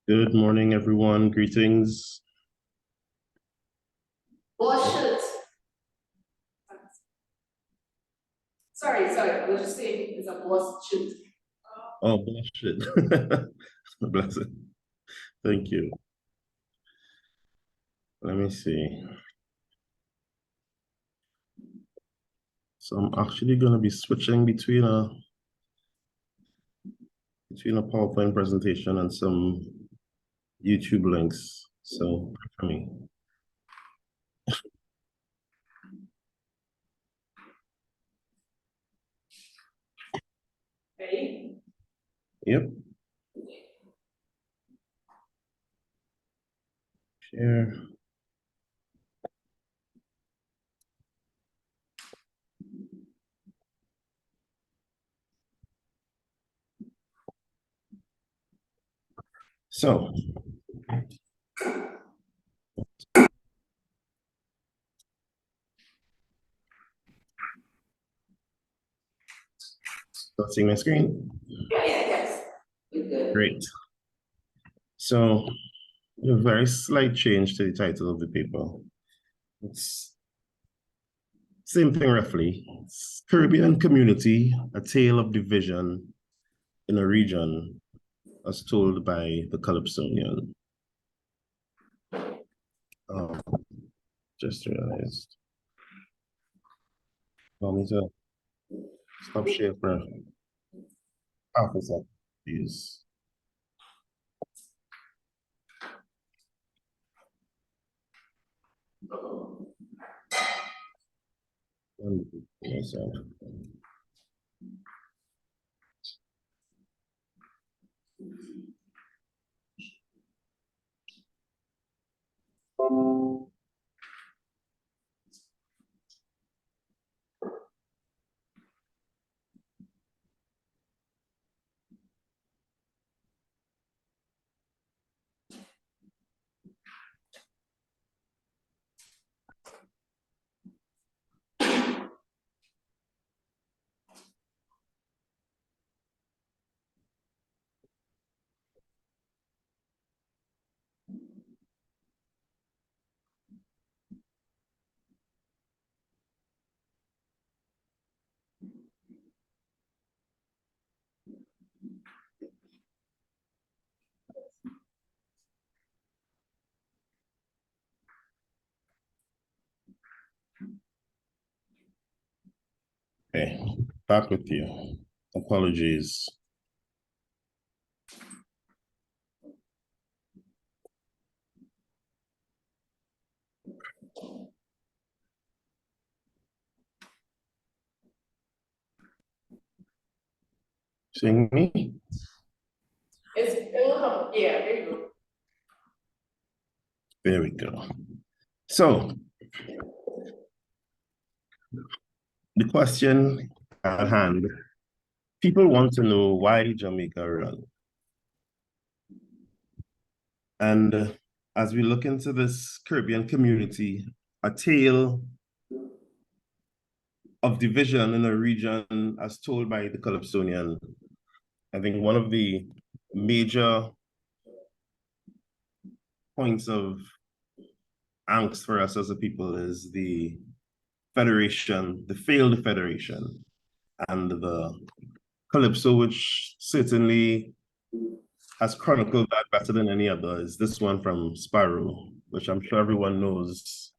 Good morning, everyone. Greetings. Wash it. Sorry, I was just saying it's a boss shoot. Oh, bullshit. Bless it. Thank you. Let me see. So I'm actually going to be switching between a PowerPoint presentation and some YouTube links. So for me. Ready? Yep. Share. So see my screen. Yes. Good. Great. So a very slight change to the title of the paper. It's same thing roughly. It's Caribbean Community, a Tale of Division in a Region, as told by the Calypsonian. Just realized. Want me to stop share for half a second, please. Myself. Okay, back with you. Apologies. Seeing me? It will come. Yeah, there you go. There we go. So, the question at hand, people want to know why Jamaica run. And as we look into this Caribbean community, a tale of division in a region as told by the Calypsonian, I think one of the major points of angst for us as a people is the federation, the failed federation, and the Calypso, which certainly has chronicled that better than any other, is this one from Sparrow, which I'm sure everyone knows.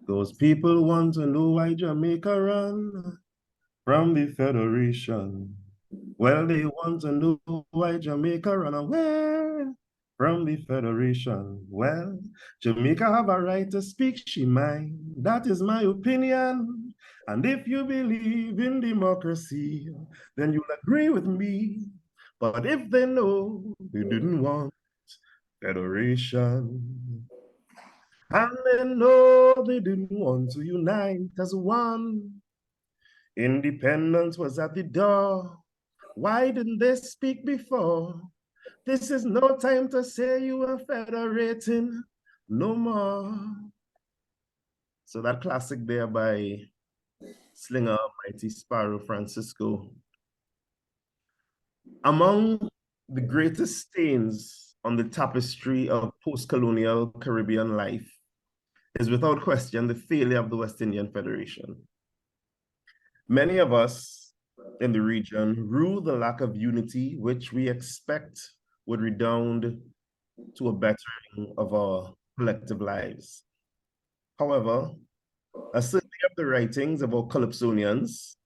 Those people want to know why Jamaica ran from the federation. Well, they want to know why Jamaica run away from the federation. Well, Jamaica have a right to speak she mind. That is my opinion. And if you believe in democracy, then you'll agree with me. But if they know we didn't want federation, and they know they didn't want to unite as one, independence was at the door. Why didn't they speak before? This is no time to say you are federating no more. So that classic there by Slinger, Mighty Sparrow Francisco. Among the greatest stains on the tapestry of post-colonial Caribbean life is without question the failure of the West Indian Federation. Many of us in the region rue the lack of unity, which we expect would redound to a bettering of our collective lives. However, a survey of the writings of our Calypsonians,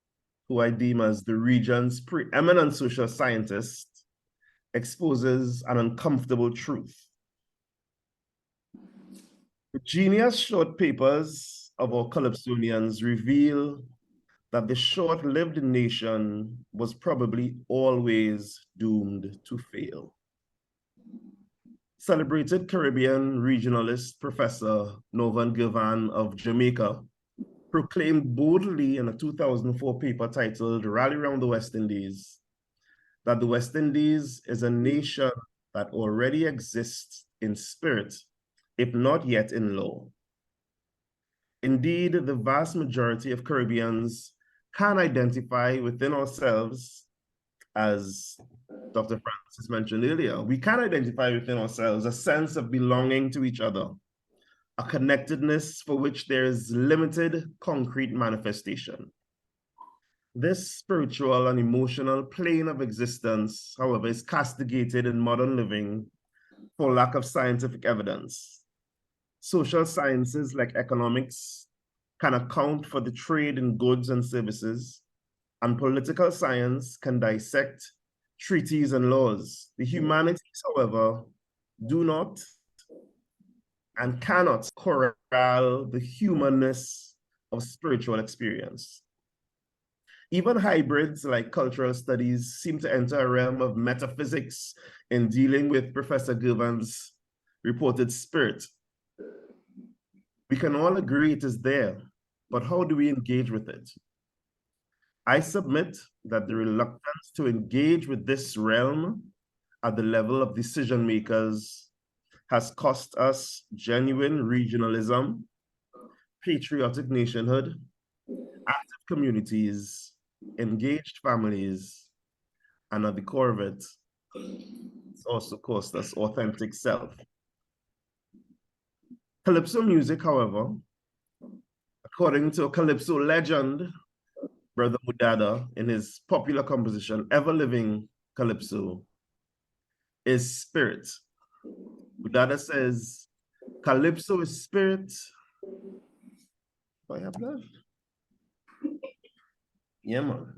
who I deem as the region's preeminent social scientists, exposes an uncomfortable truth. The genius short papers of our Calypsonians reveal that the short-lived nation was probably always doomed to fail. Celebrated Caribbean regionalist Professor Novan Gilvan of Jamaica proclaimed boldly in a 2004 paper titled Rally Round the West Indies that the West Indies is a nation that already exists in spirit, if not yet in law. Indeed, the vast majority of Caribbeans can identify within ourselves, as Dr. Francis mentioned earlier, we can identify within ourselves a sense of belonging to each other, a connectedness for which there is limited concrete manifestation. This spiritual and emotional plane of existence, however, is castigated in modern living for lack of scientific evidence. Social sciences like economics can account for the trade in goods and services, and political science can dissect treaties and laws. The humanities, however, do not and cannot corral the humanness of spiritual experience. Even hybrids like cultural studies seem to enter a realm of metaphysics in dealing with Professor Gilvan's reported spirit. We can all agree it is there, but how do we engage with it? I submit that the reluctance to engage with this realm at the level of decision makers has cost us genuine regionalism, patriotic nationhood, active communities, engaged families, and at the core of it, it's also cost us authentic self. Calypso music, however, according to a Calypso legend, Brother Mudada, in his popular composition, Ever Living Calypso, is spirit. Mudada says, Calypso is spirit. Do I have that? Yeah, man.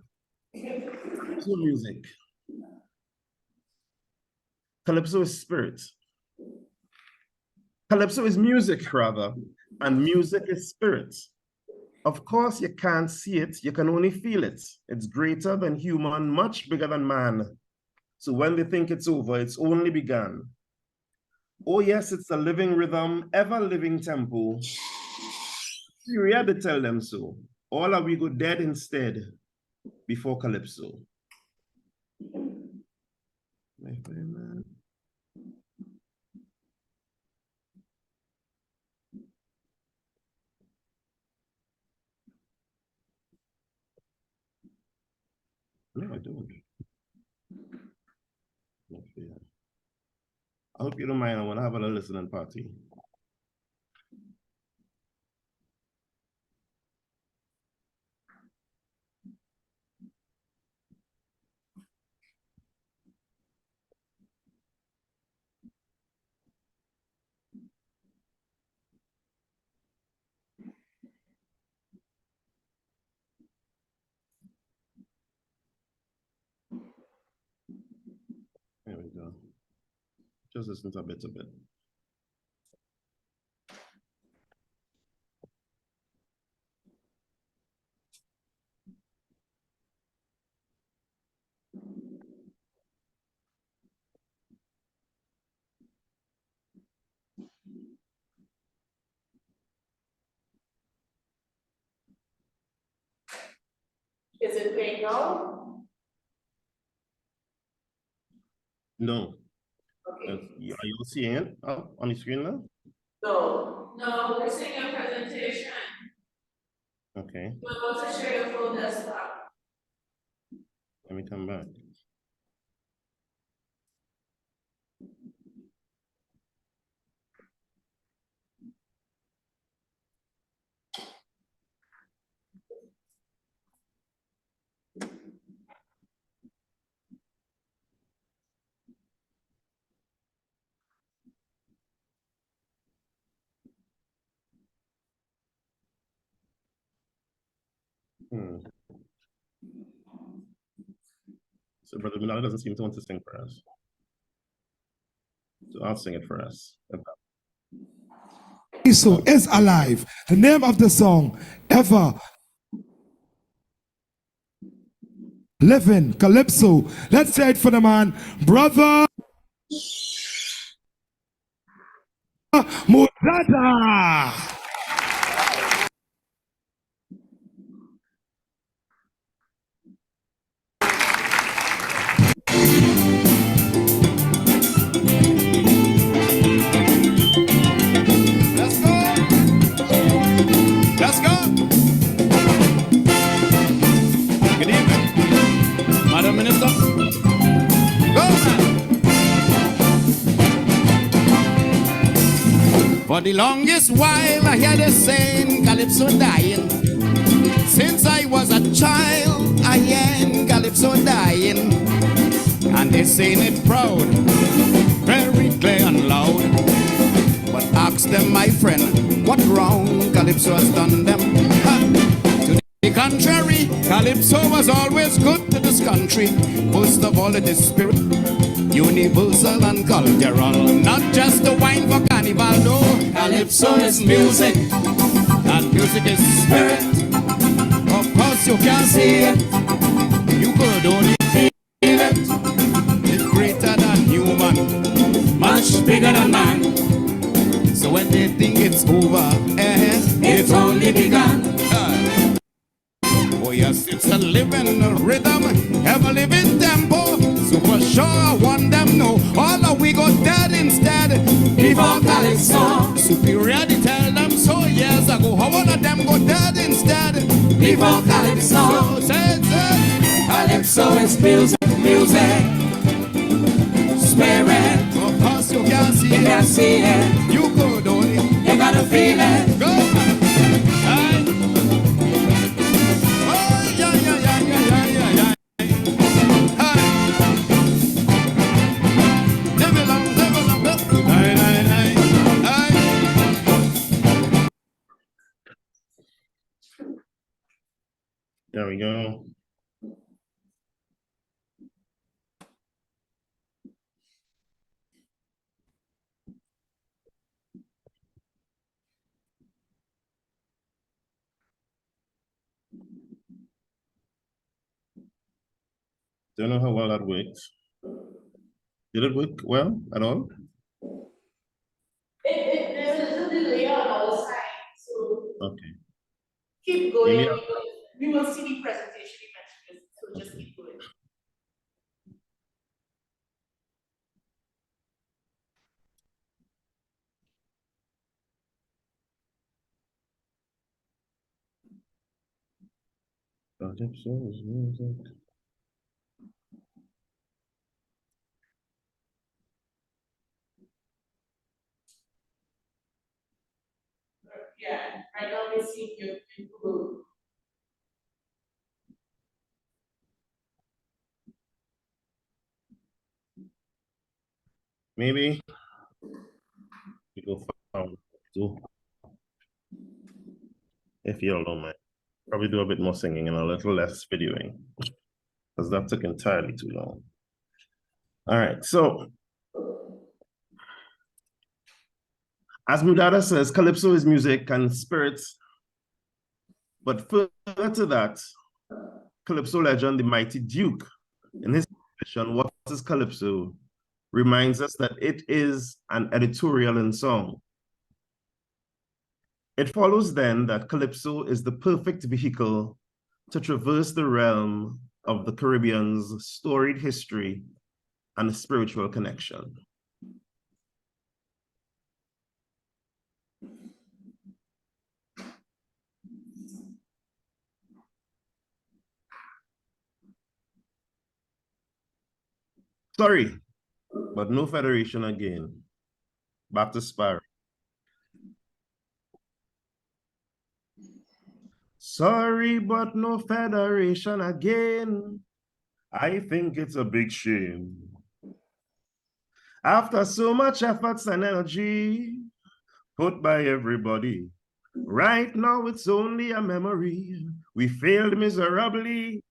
Calypso music. Calypso is spirit. Calypso is music, rather, and music is spirit. Of course, you can't see it, you can only feel it. It's greater than human, much bigger than man. So when they think it's over, it's only begun. Oh yes, it's a living rhythm, ever-living tempo. Syria did tell them so. All are we go dead instead before Calypso. No, I don't. I hope you don't mind. I want to have a listening party. There we go. Just listen to a bit of it. Is it playing now? No. Okay. Are you seeing it on the screen now? No. No, we're seeing a presentation. Okay. We're about to share your full desktop. Let me come back. So Brother Minala doesn't seem to want to sing for us. So I'll sing it for us. Calypso is alive. The name of the song, Ever Living Calypso. Let's say it for the man, Brother Mudada. Let's go. Good evening, Madam Minister. Go, man. For the longest while I hear the saying Calypso dying. Since I was a child, I hear Calypso dying. And they saying it proud, very clear and loud. But ask them, my friend, what wrong Calypso has done them? To the contrary, Calypso was always good to this country. First of all, it is spirit, universal and cultural. Not just the wine for carnival, no. Calypso is music, and music is spirit. Of course, you can't see it, you could only feel it. It's greater than human, much bigger than man. So when they think it's over, it's only begun. Oh yes, it's a living rhythm, ever living tempo. Super sure I want them know, all of we go dead instead. Before Calypso, superiority tell them so years ago. How one of them go dead instead? Before Calypso, say, Calypso is music, music, spirit. Of course you can't see it, you can't see it. You could only, you gotta feel it. Go. Aye. Oh yeah, yeah, yeah, yeah, yeah, yeah. Aye. Live long. Aye, aye, aye, aye. There we go. Don't know how well that worked. Did it work well at all? There's a little delay on our side, so Okay. keep going. Maybe We will see the presentation eventually, so just keep going. Calypso is music. Yeah, right now we're seeing you in Google. Maybe we go found two. If you all don't mind. Probably do a bit more singing and a little less videoing, because that took entirely too long. All right, so as Mudada says, Calypso is music and spirit. But further to that, Calypso legend, the Mighty Duke, in his definition, what is Calypso, reminds us that it is an editorial in song. It follows then that Calypso is the perfect vehicle to traverse the realm of the Caribbean's storied history and spiritual connection. Sorry, but no federation again. Back to sparring. Sorry, but no federation again. I think it's a big shame. After so much efforts and energy put by everybody, right now it's only a memory. We failed miserably.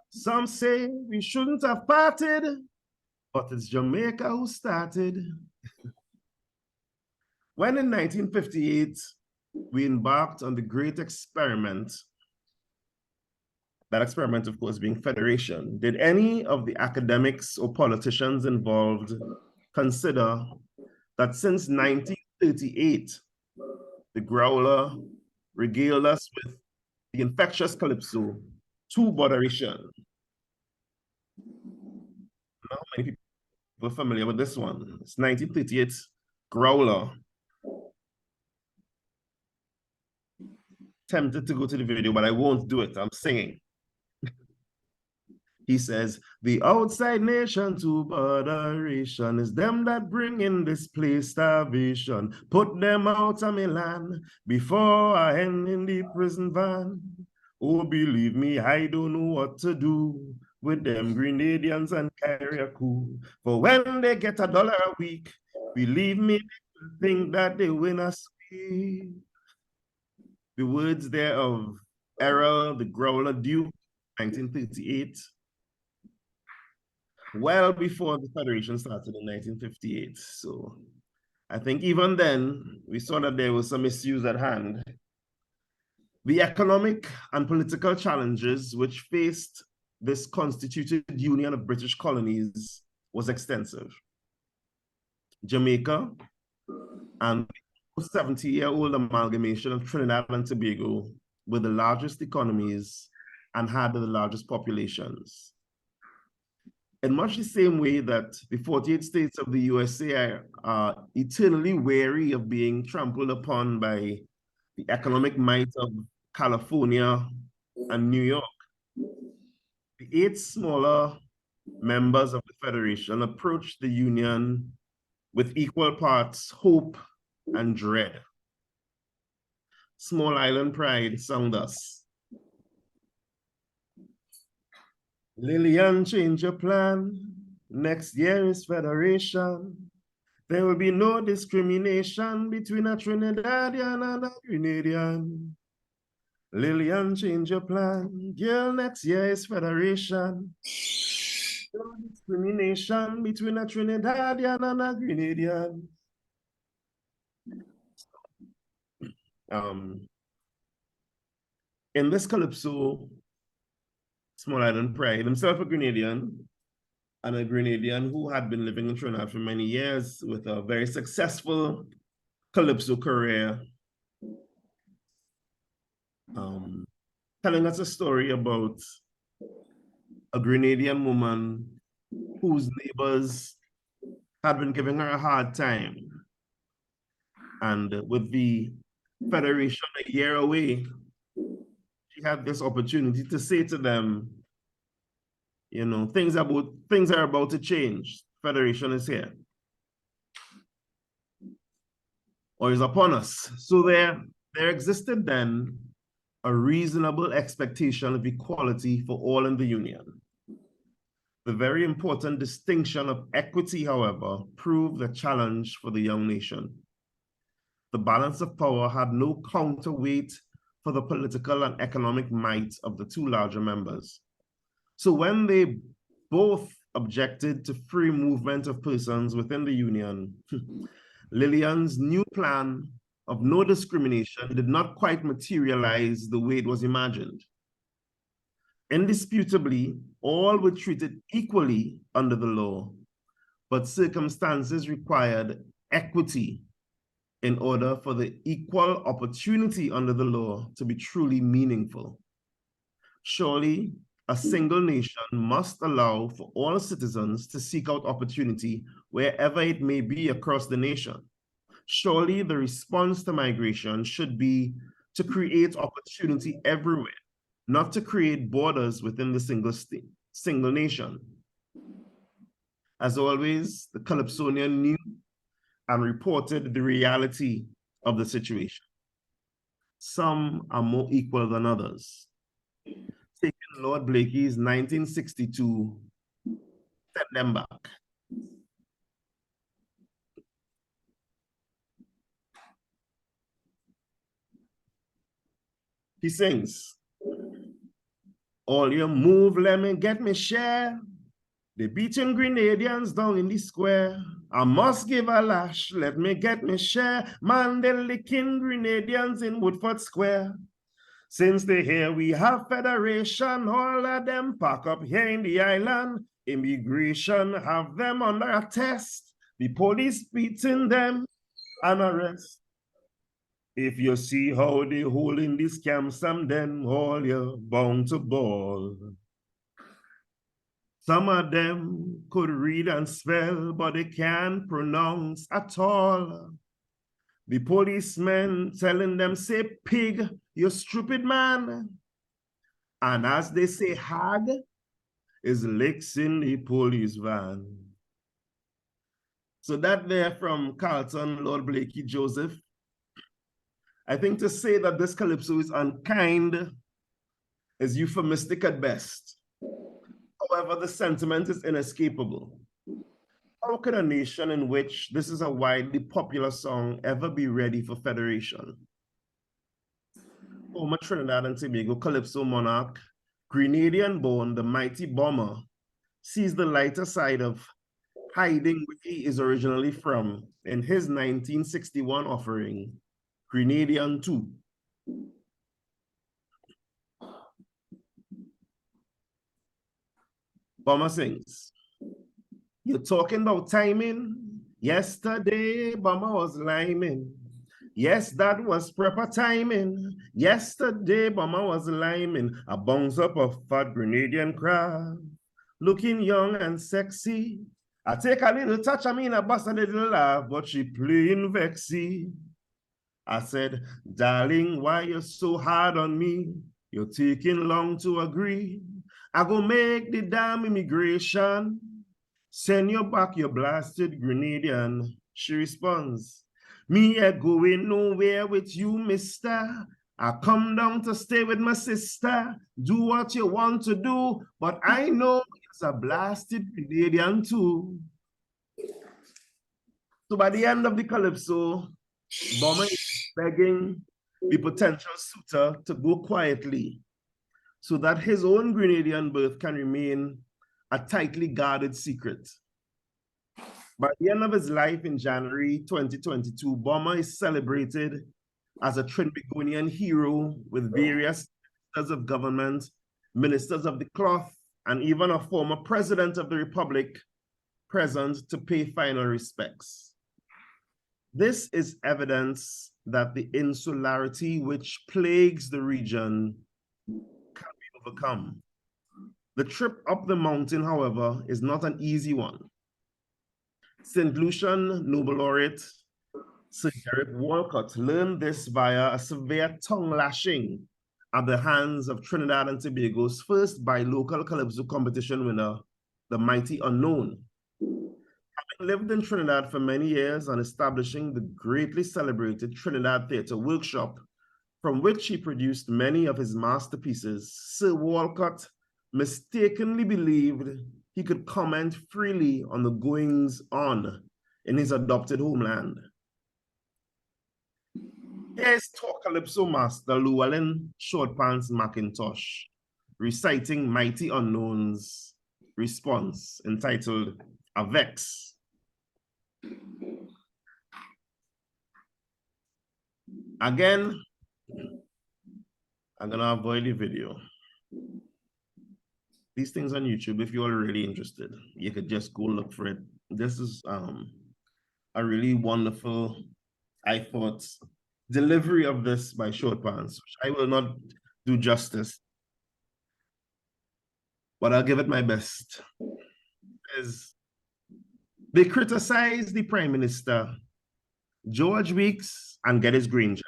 Some say we shouldn't have parted, but it's Jamaica who started. When in 1958, we embarked on the great experiment, that experiment, of course, being federation, did any of the academics or politicians involved consider that since 1938, the growler regaled us with the infectious calypso to botheration? Not many people are familiar with this one. It's 1938 growler. Tempted to go to the video, but I won't do it. I'm singing. He says, the outside nation to botheration is them that bring in this place starvation. Put them out of Milan before I end in the prison van. Oh, believe me, I don't know what to do with them Grenadians and Carriacou. For when they get $1 a week, believe me, they think that they win us. The words there of Errol, the Growler Duke, 1938. Well before the Federation started in 1958. So I think even then, we saw that there were some issues at hand. The economic and political challenges which faced this constituted union of British colonies was extensive. Jamaica and the 70-year-old amalgamation of Trinidad and Tobago were the largest economies and had the largest populations. In much the same way that the 48 states of the USA are eternally wary of being trampled upon by the economic might of California and New York, the 8 smaller members of the Federation approached the Union with equal parts hope and dread. Small island pride sung thus. Lillian, change your plan. Next year is Federation. There will be no discrimination between a Trinidadian and a Grenadian. Lillian, change your plan. Girl, next year is Federation. No discrimination between a Trinidadian and a Grenadian. In this calypso, Small Island Pride, himself a Grenadian, and a Grenadian who had been living in Trinidad for many years with a very successful calypso career, telling us a story about a Grenadian woman whose neighbors had been giving her a hard time. And with the Federation a year away, she had this opportunity to say to them, you know, things are about to change. Federation is here, or is upon us. So there existed then a reasonable expectation of equality for all in the Union. The very important distinction of equity, however, proved a challenge for the young nation. The balance of power had no counterweight for the political and economic might of the 2 larger members. So when they both objected to free movement of persons within the Union, Lillian's new plan of no discrimination did not quite materialize the way it was imagined. Indisputably, all were treated equally under the law, but circumstances required equity in order for the equal opportunity under the law to be truly meaningful. Surely, a single nation must allow for all citizens to seek out opportunity wherever it may be across the nation. Surely, the response to migration should be to create opportunity everywhere, not to create borders within the single nation. As always, the Calypsonian knew and reported the reality of the situation. Some are more equal than others. Taking Lord Blakey's 1962, set them back. He sings, All you move, let me get me share. They beating Grenadians down in the square. I must give a lash, let me get me share. Man, they licking Grenadians in Woodford Square. Since they hear we have federation, all of them pack up here in the island. Immigration have them under a test. The police beating them and arrest. If you see how they hold in this camp, some them all you bound to ball. Some of them could read and spell, but they can't pronounce at all. The policemen telling them, say, pig, you stupid man. And as they say, hag, is licks in the police van. So that there from Carlton, Lord Blakey Joseph. I think to say that this calypso is unkind is euphemistic at best. However, the sentiment is inescapable. How could a nation in which this is a widely popular song ever be ready for federation? Former Trinidad and Tobago calypso monarch, Grenadian-born, the mighty bomber, sees the lighter side of hiding where he is originally from in his 1961 offering, Grenadian 2. Bomber sings, you're talking about timing? Yesterday, Bomber was liming. Yes, that was proper timing. Yesterday, Bomber was liming. I bounce up a fat Grenadian crab, looking young and sexy. I take a little touch, I mean, I bust a little laugh, but she playing vexy. I said, darling, why you so hard on me? You're taking long to agree. I go make the damn immigration. Send you back, you blasted Grenadian. She responds, me ain't going nowhere with you, mister. I come down to stay with my sister. Do what you want to do, but I know it's a blasted Grenadian too. So by the end of the calypso, Bomber is begging the potential suitor to go quietly so that his own Grenadian birth can remain a tightly guarded secret. By the end of his life in January 2022, Bomber is celebrated as a Trinbagonian hero with various ministers of government, ministers of the cloth, and even a former president of the Republic present to pay final respects. This is evidence that the insularity which plagues the region can be overcome. The trip up the mountain, however, is not an easy one. St. Lucian Nobel laureate Sir Derek Walcott learned this via a severe tongue lashing at the hands of Trinidad and Tobago's first bi-local calypso competition winner, the Mighty Unknown. Having lived in Trinidad for many years and establishing the greatly celebrated Trinidad Theatre Workshop, from which he produced many of his masterpieces, Sir Walcott mistakenly believed he could comment freely on the goings-on in his adopted homeland. Here's talk calypso master Llewellyn Shortpants McIntosh reciting Mighty Unknown's response entitled Avex. Again, I'm gonna avoid the video. These things on YouTube, if you're really interested, you could just go look for it. This is a really wonderful, I thought, delivery of this by Shortpants, which I will not do justice, but I'll give it my best. They criticize the Prime Minister, George Weeks, and Geddes Granger.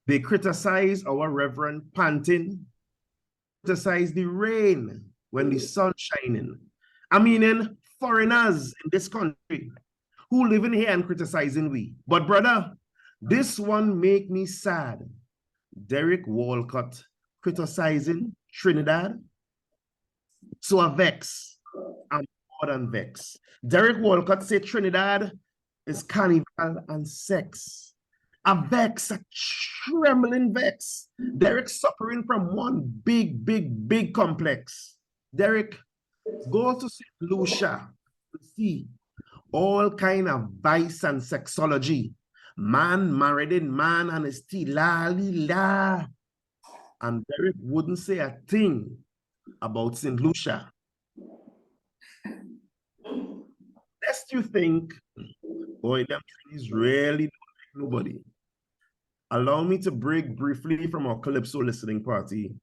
They criticize our Reverend Pantin, criticize the rain when the sun's shining. I mean, in foreigners in this country who live in here and criticizing we. But brother, this one make me sad. Derek Walcott criticizing Trinidad. So I vex. I'm more than vex. Derek Walcott said Trinidad is carnival and sex. a vex, a trembling vex. Derek suffering from one big complex. Derek, go to St. Lucia to see all kind of vice and sexology. Man married in man and it's still la li la. And Derek wouldn't say a thing about St. Lucia. Lest you think, boy, them trees really don't like nobody. Allow me to break briefly from our Calypso listening party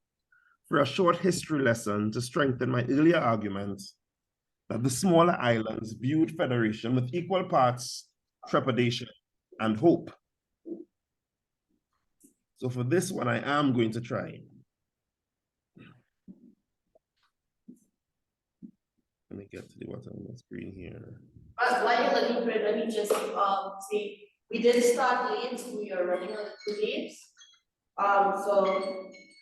for a short history lesson to strengthen my earlier argument that the smaller islands viewed federation with equal parts trepidation and hope. So for this one, I am going to try. Let me get to the bottom of the screen here. While you're looking for it, let me just say we did start late, so we are running a little late. So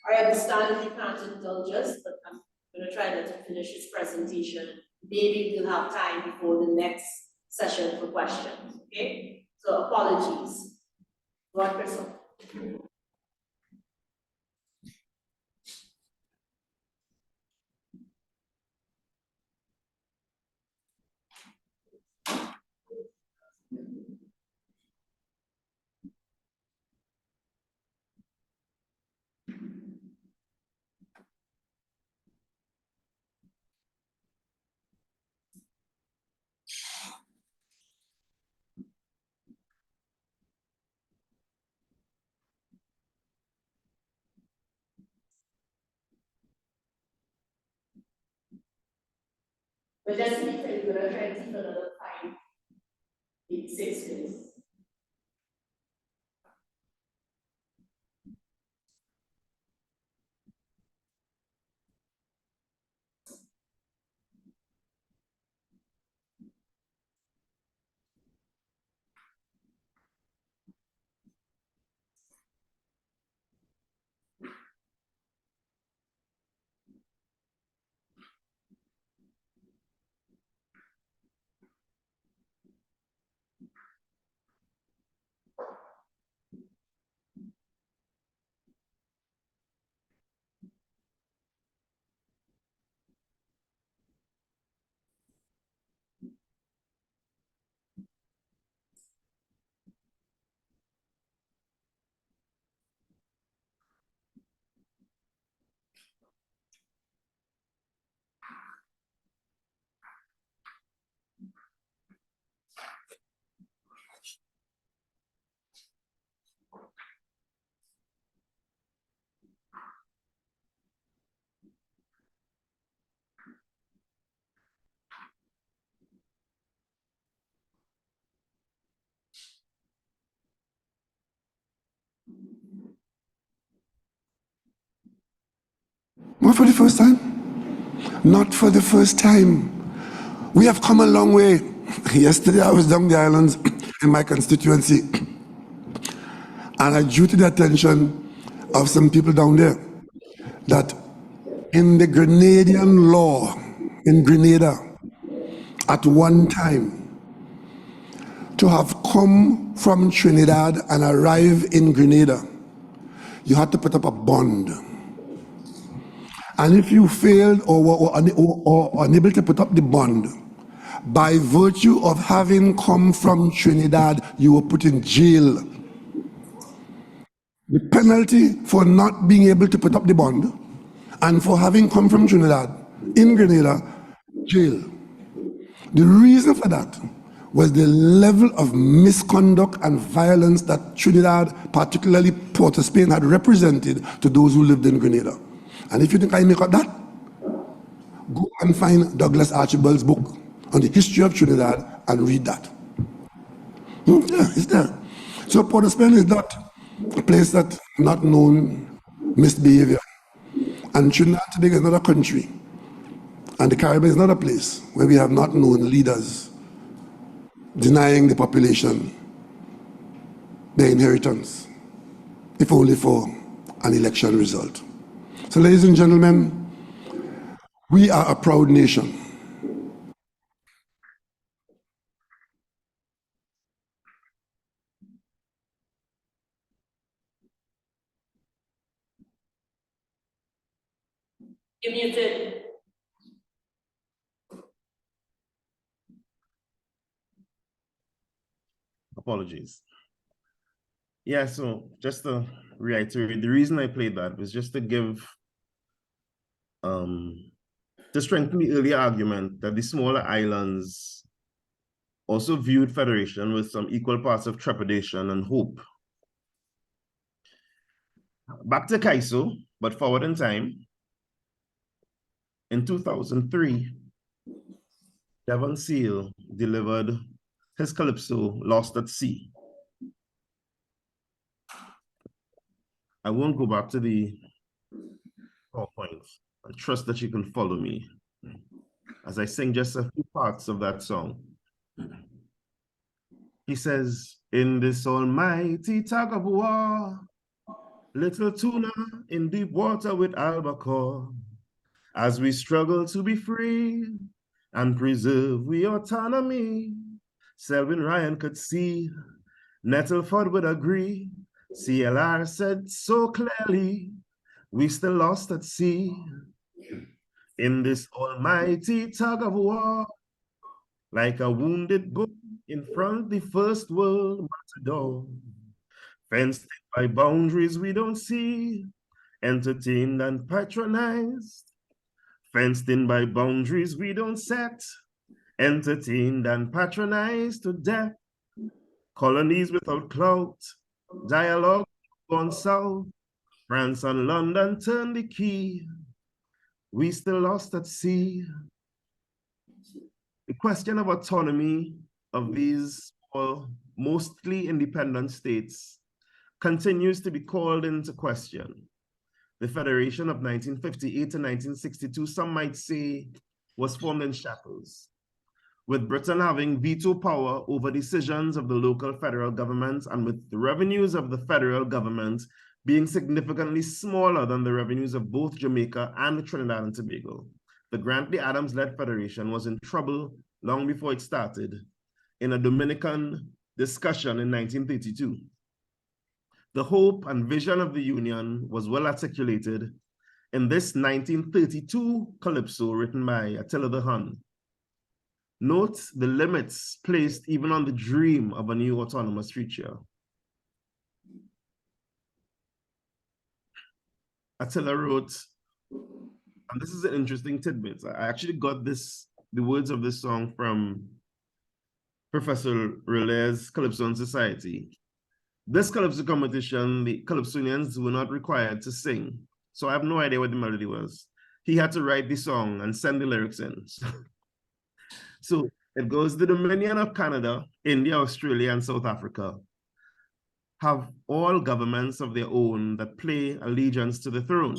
I understand if you can't indulge us, but I'm gonna try not to finish this presentation. Maybe we'll have time before the next session for questions, okay? So apologies. Lord Crystal. But just to be fair, we're gonna try to keep another 6 minutes. Not for the first time. Not for the first time. We have come a long way. Yesterday I was down the islands in my constituency and I drew to the attention of some people down there that in the Grenadian law in Grenada at one time, to have come from Trinidad and arrive in Grenada, you had to put up a bond. And if you failed or were unable to put up the bond, by virtue of having come from Trinidad, you were put in jail. The penalty for not being able to put up the bond and for having come from Trinidad in Grenada, jail. The reason for that was the level of misconduct and violence that Trinidad, particularly Port of Spain, had represented to those who lived in Grenada. And if you think I make up that, go and find Douglas Archibald's book on the history of Trinidad and read that. Yeah, it's there. So Port of Spain is not a place that not known misbehavior. And Trinidad today is not a country. And the Caribbean is not a place where we have not known leaders denying the population their inheritance, if only for an election result. So ladies and gentlemen, we are a proud nation. You're muted. Apologies. Yeah, so just to reiterate, the reason I played that was just to give, to strengthen the earlier argument that the smaller islands also viewed federation with some equal parts of trepidation and hope. Back to Kaiso, but forward in time. In 2003, Devon Seal delivered his Calypso, Lost at Sea. I won't go back to the PowerPoint. I trust that you can follow me as I sing just a few parts of that song. He says, in this almighty tug of war, little tuna in deep water with albacore, as we struggle to be free and preserve we autonomy. Selwyn Ryan could see, Nettleford would agree, CLR said so clearly, we still lost at sea. In this almighty tug of war, like a wounded bull in front the first world matador, fenced by boundaries we don't see, entertained and patronized, fenced in by boundaries we don't set, entertained and patronized to death, colonies without clout, dialogue gone south, France and London turned the key, we still lost at sea. The question of autonomy of these mostly independent states continues to be called into question. The Federation of 1958 to 1962, some might say, was formed in shackles, with Britain having veto power over decisions of the local federal government and with the revenues of the federal government being significantly smaller than the revenues of both Jamaica and Trinidad and Tobago. The Grantley-Adams-led federation was in trouble long before it started in a Dominican discussion in 1932. The hope and vision of the Union was well articulated in this 1932 Calypso written by Attila the Hun. Note the limits placed even on the dream of a new autonomous future. Attila wrote, and this is an interesting tidbit. I actually got the words of this song from Professor Relais's Calypso and Society. This Calypso competition, the Calypsonians were not required to sing. So I have no idea what the melody was. He had to write the song and send the lyrics in. So it goes, the Dominion of Canada, India, Australia, and South Africa have all governments of their own that pay allegiance to the throne.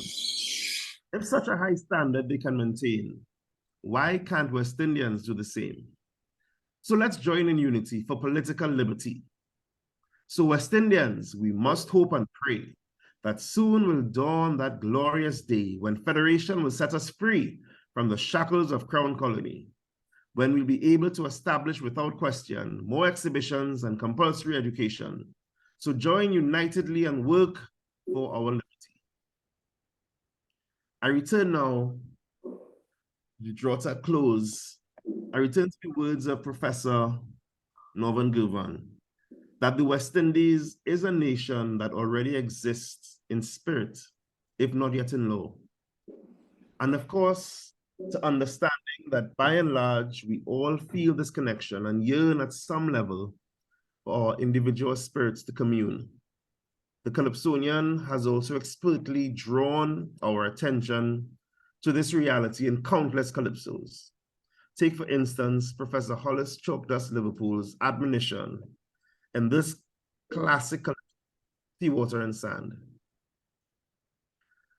If such a high standard they can maintain, why can't West Indians do the same? So let's join in unity for political liberty. So West Indians, we must hope and pray that soon will dawn that glorious day when federation will set us free from the shackles of Crown Colony, when we'll be able to establish without question more exhibitions and compulsory education. So join unitedly and work for our liberty. I return now, to draw to a close, I return to the words of Professor Norman Gilvan, that the West Indies is a nation that already exists in spirit, if not yet in law. And of course, to understanding that by and large, we all feel this connection and yearn at some level for our individual spirits to commune. The Calypsonian has also expertly drawn our attention to this reality in countless calypsos. Take, for instance, Professor Hollis Chalkdust Liverpool's admonition in this classic Sea, Water, and Sand.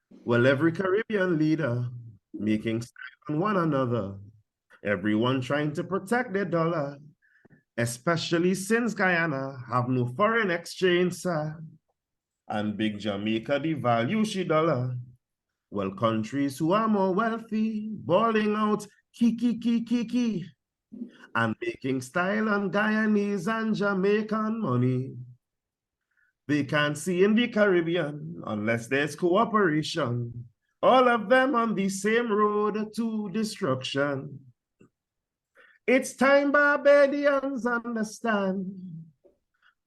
Well, every Caribbean leader making style on one another, everyone trying to protect their dollar, especially since Guyana have no foreign exchange, sir, and big Jamaica devalue she dollar. Well, countries who are more wealthy, bawling out kiki, and making style on Guyanese and Jamaican money. They can't see in the Caribbean unless there's cooperation. all of them on the same road to destruction. It's time Barbadians understand.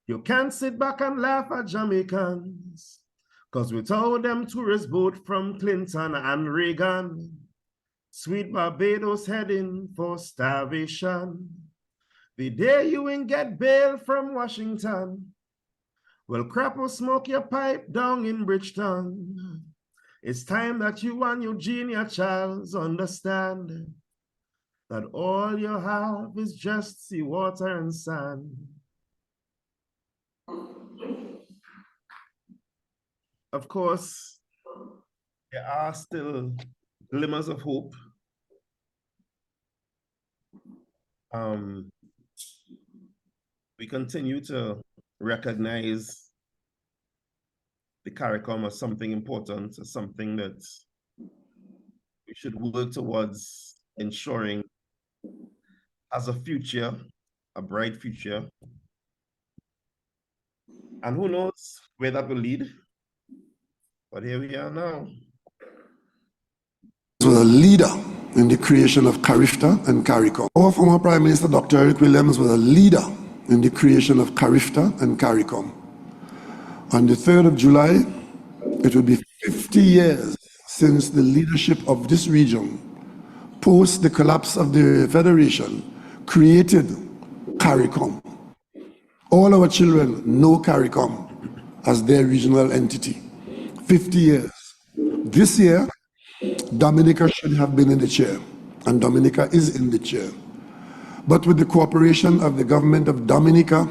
You can't sit back and laugh at Jamaicans, cause without them tourist boat from Clinton and Reagan, sweet Barbados heading for starvation. The day you ain't get bail from Washington, well, crap will smoke your pipe down in Bridgeton. It's time that you and Eugenia Charles understand that all you have is just seawater and sand. Of course, there are still glimmers of hope. We continue to recognize the CARICOM as something important, as something that we should work towards ensuring has a future, a bright future. And who knows where that will lead? But here we are now. Was a leader in the creation of CARIFTA and CARICOM. Our former Prime Minister, Dr. Eric Williams, was a leader in the creation of CARIFTA and CARICOM. On the 3rd of July, it will be 50 years since the leadership of this region, post the collapse of the Federation, created CARICOM. All our children know CARICOM as their regional entity. 50 years. This year, Dominica should have been in the chair, and Dominica is in the chair. But with the cooperation of the government of Dominica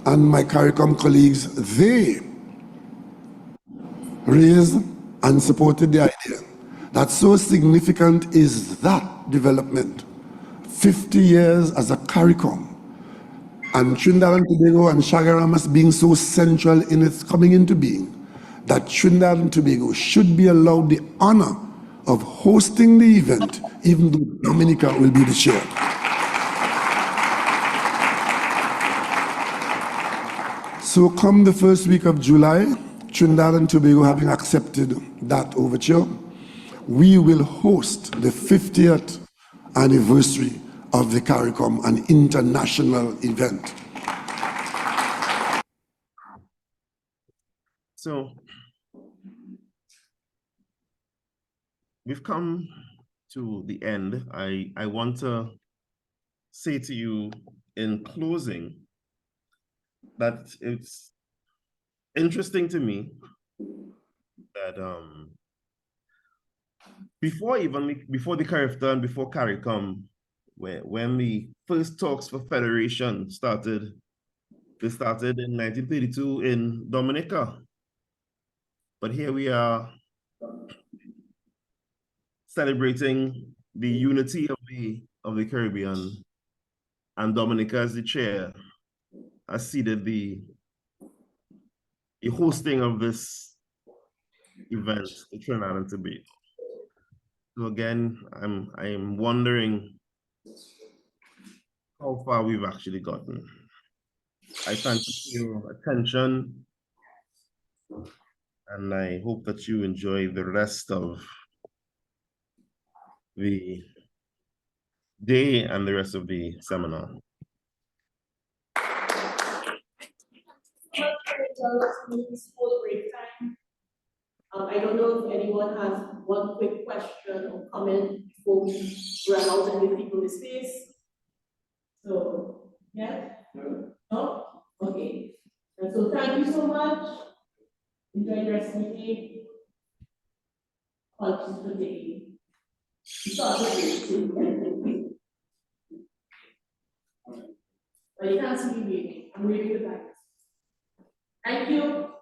and my CARICOM colleagues, they raised and supported the idea that so significant is that development. 50 years as a CARICOM, and Trinidad and Tobago and Chaguaramas being so central in its coming into being, that Trinidad and Tobago should be allowed the honor of hosting the event, even though Dominica will be the chair. So come the first week of July, Trinidad and Tobago having accepted that overture, we will host the 50th anniversary of the CARICOM, an international event. So we've come to the end. I want to say to you in closing that it's interesting to me that before the CARIFTA and before CARICOM, when the first talks for federation started, they started in 1932 in Dominica. But here we are celebrating the unity of the Caribbean, and Dominica as the chair has ceded the hosting of this event to Trinidad and Tobago. So again, I'm wondering how far we've actually gotten. I thank you for your attention, and I hope that you enjoy the rest of the day and the rest of the seminar. I don't know if anyone has one quick question or comment before we run out and give people the space. So, yeah? No? Okay. And so thank you so much. Enjoy the rest of the day. Apologies for taking. But you can't see me waving. I'm waving the back. Thank you.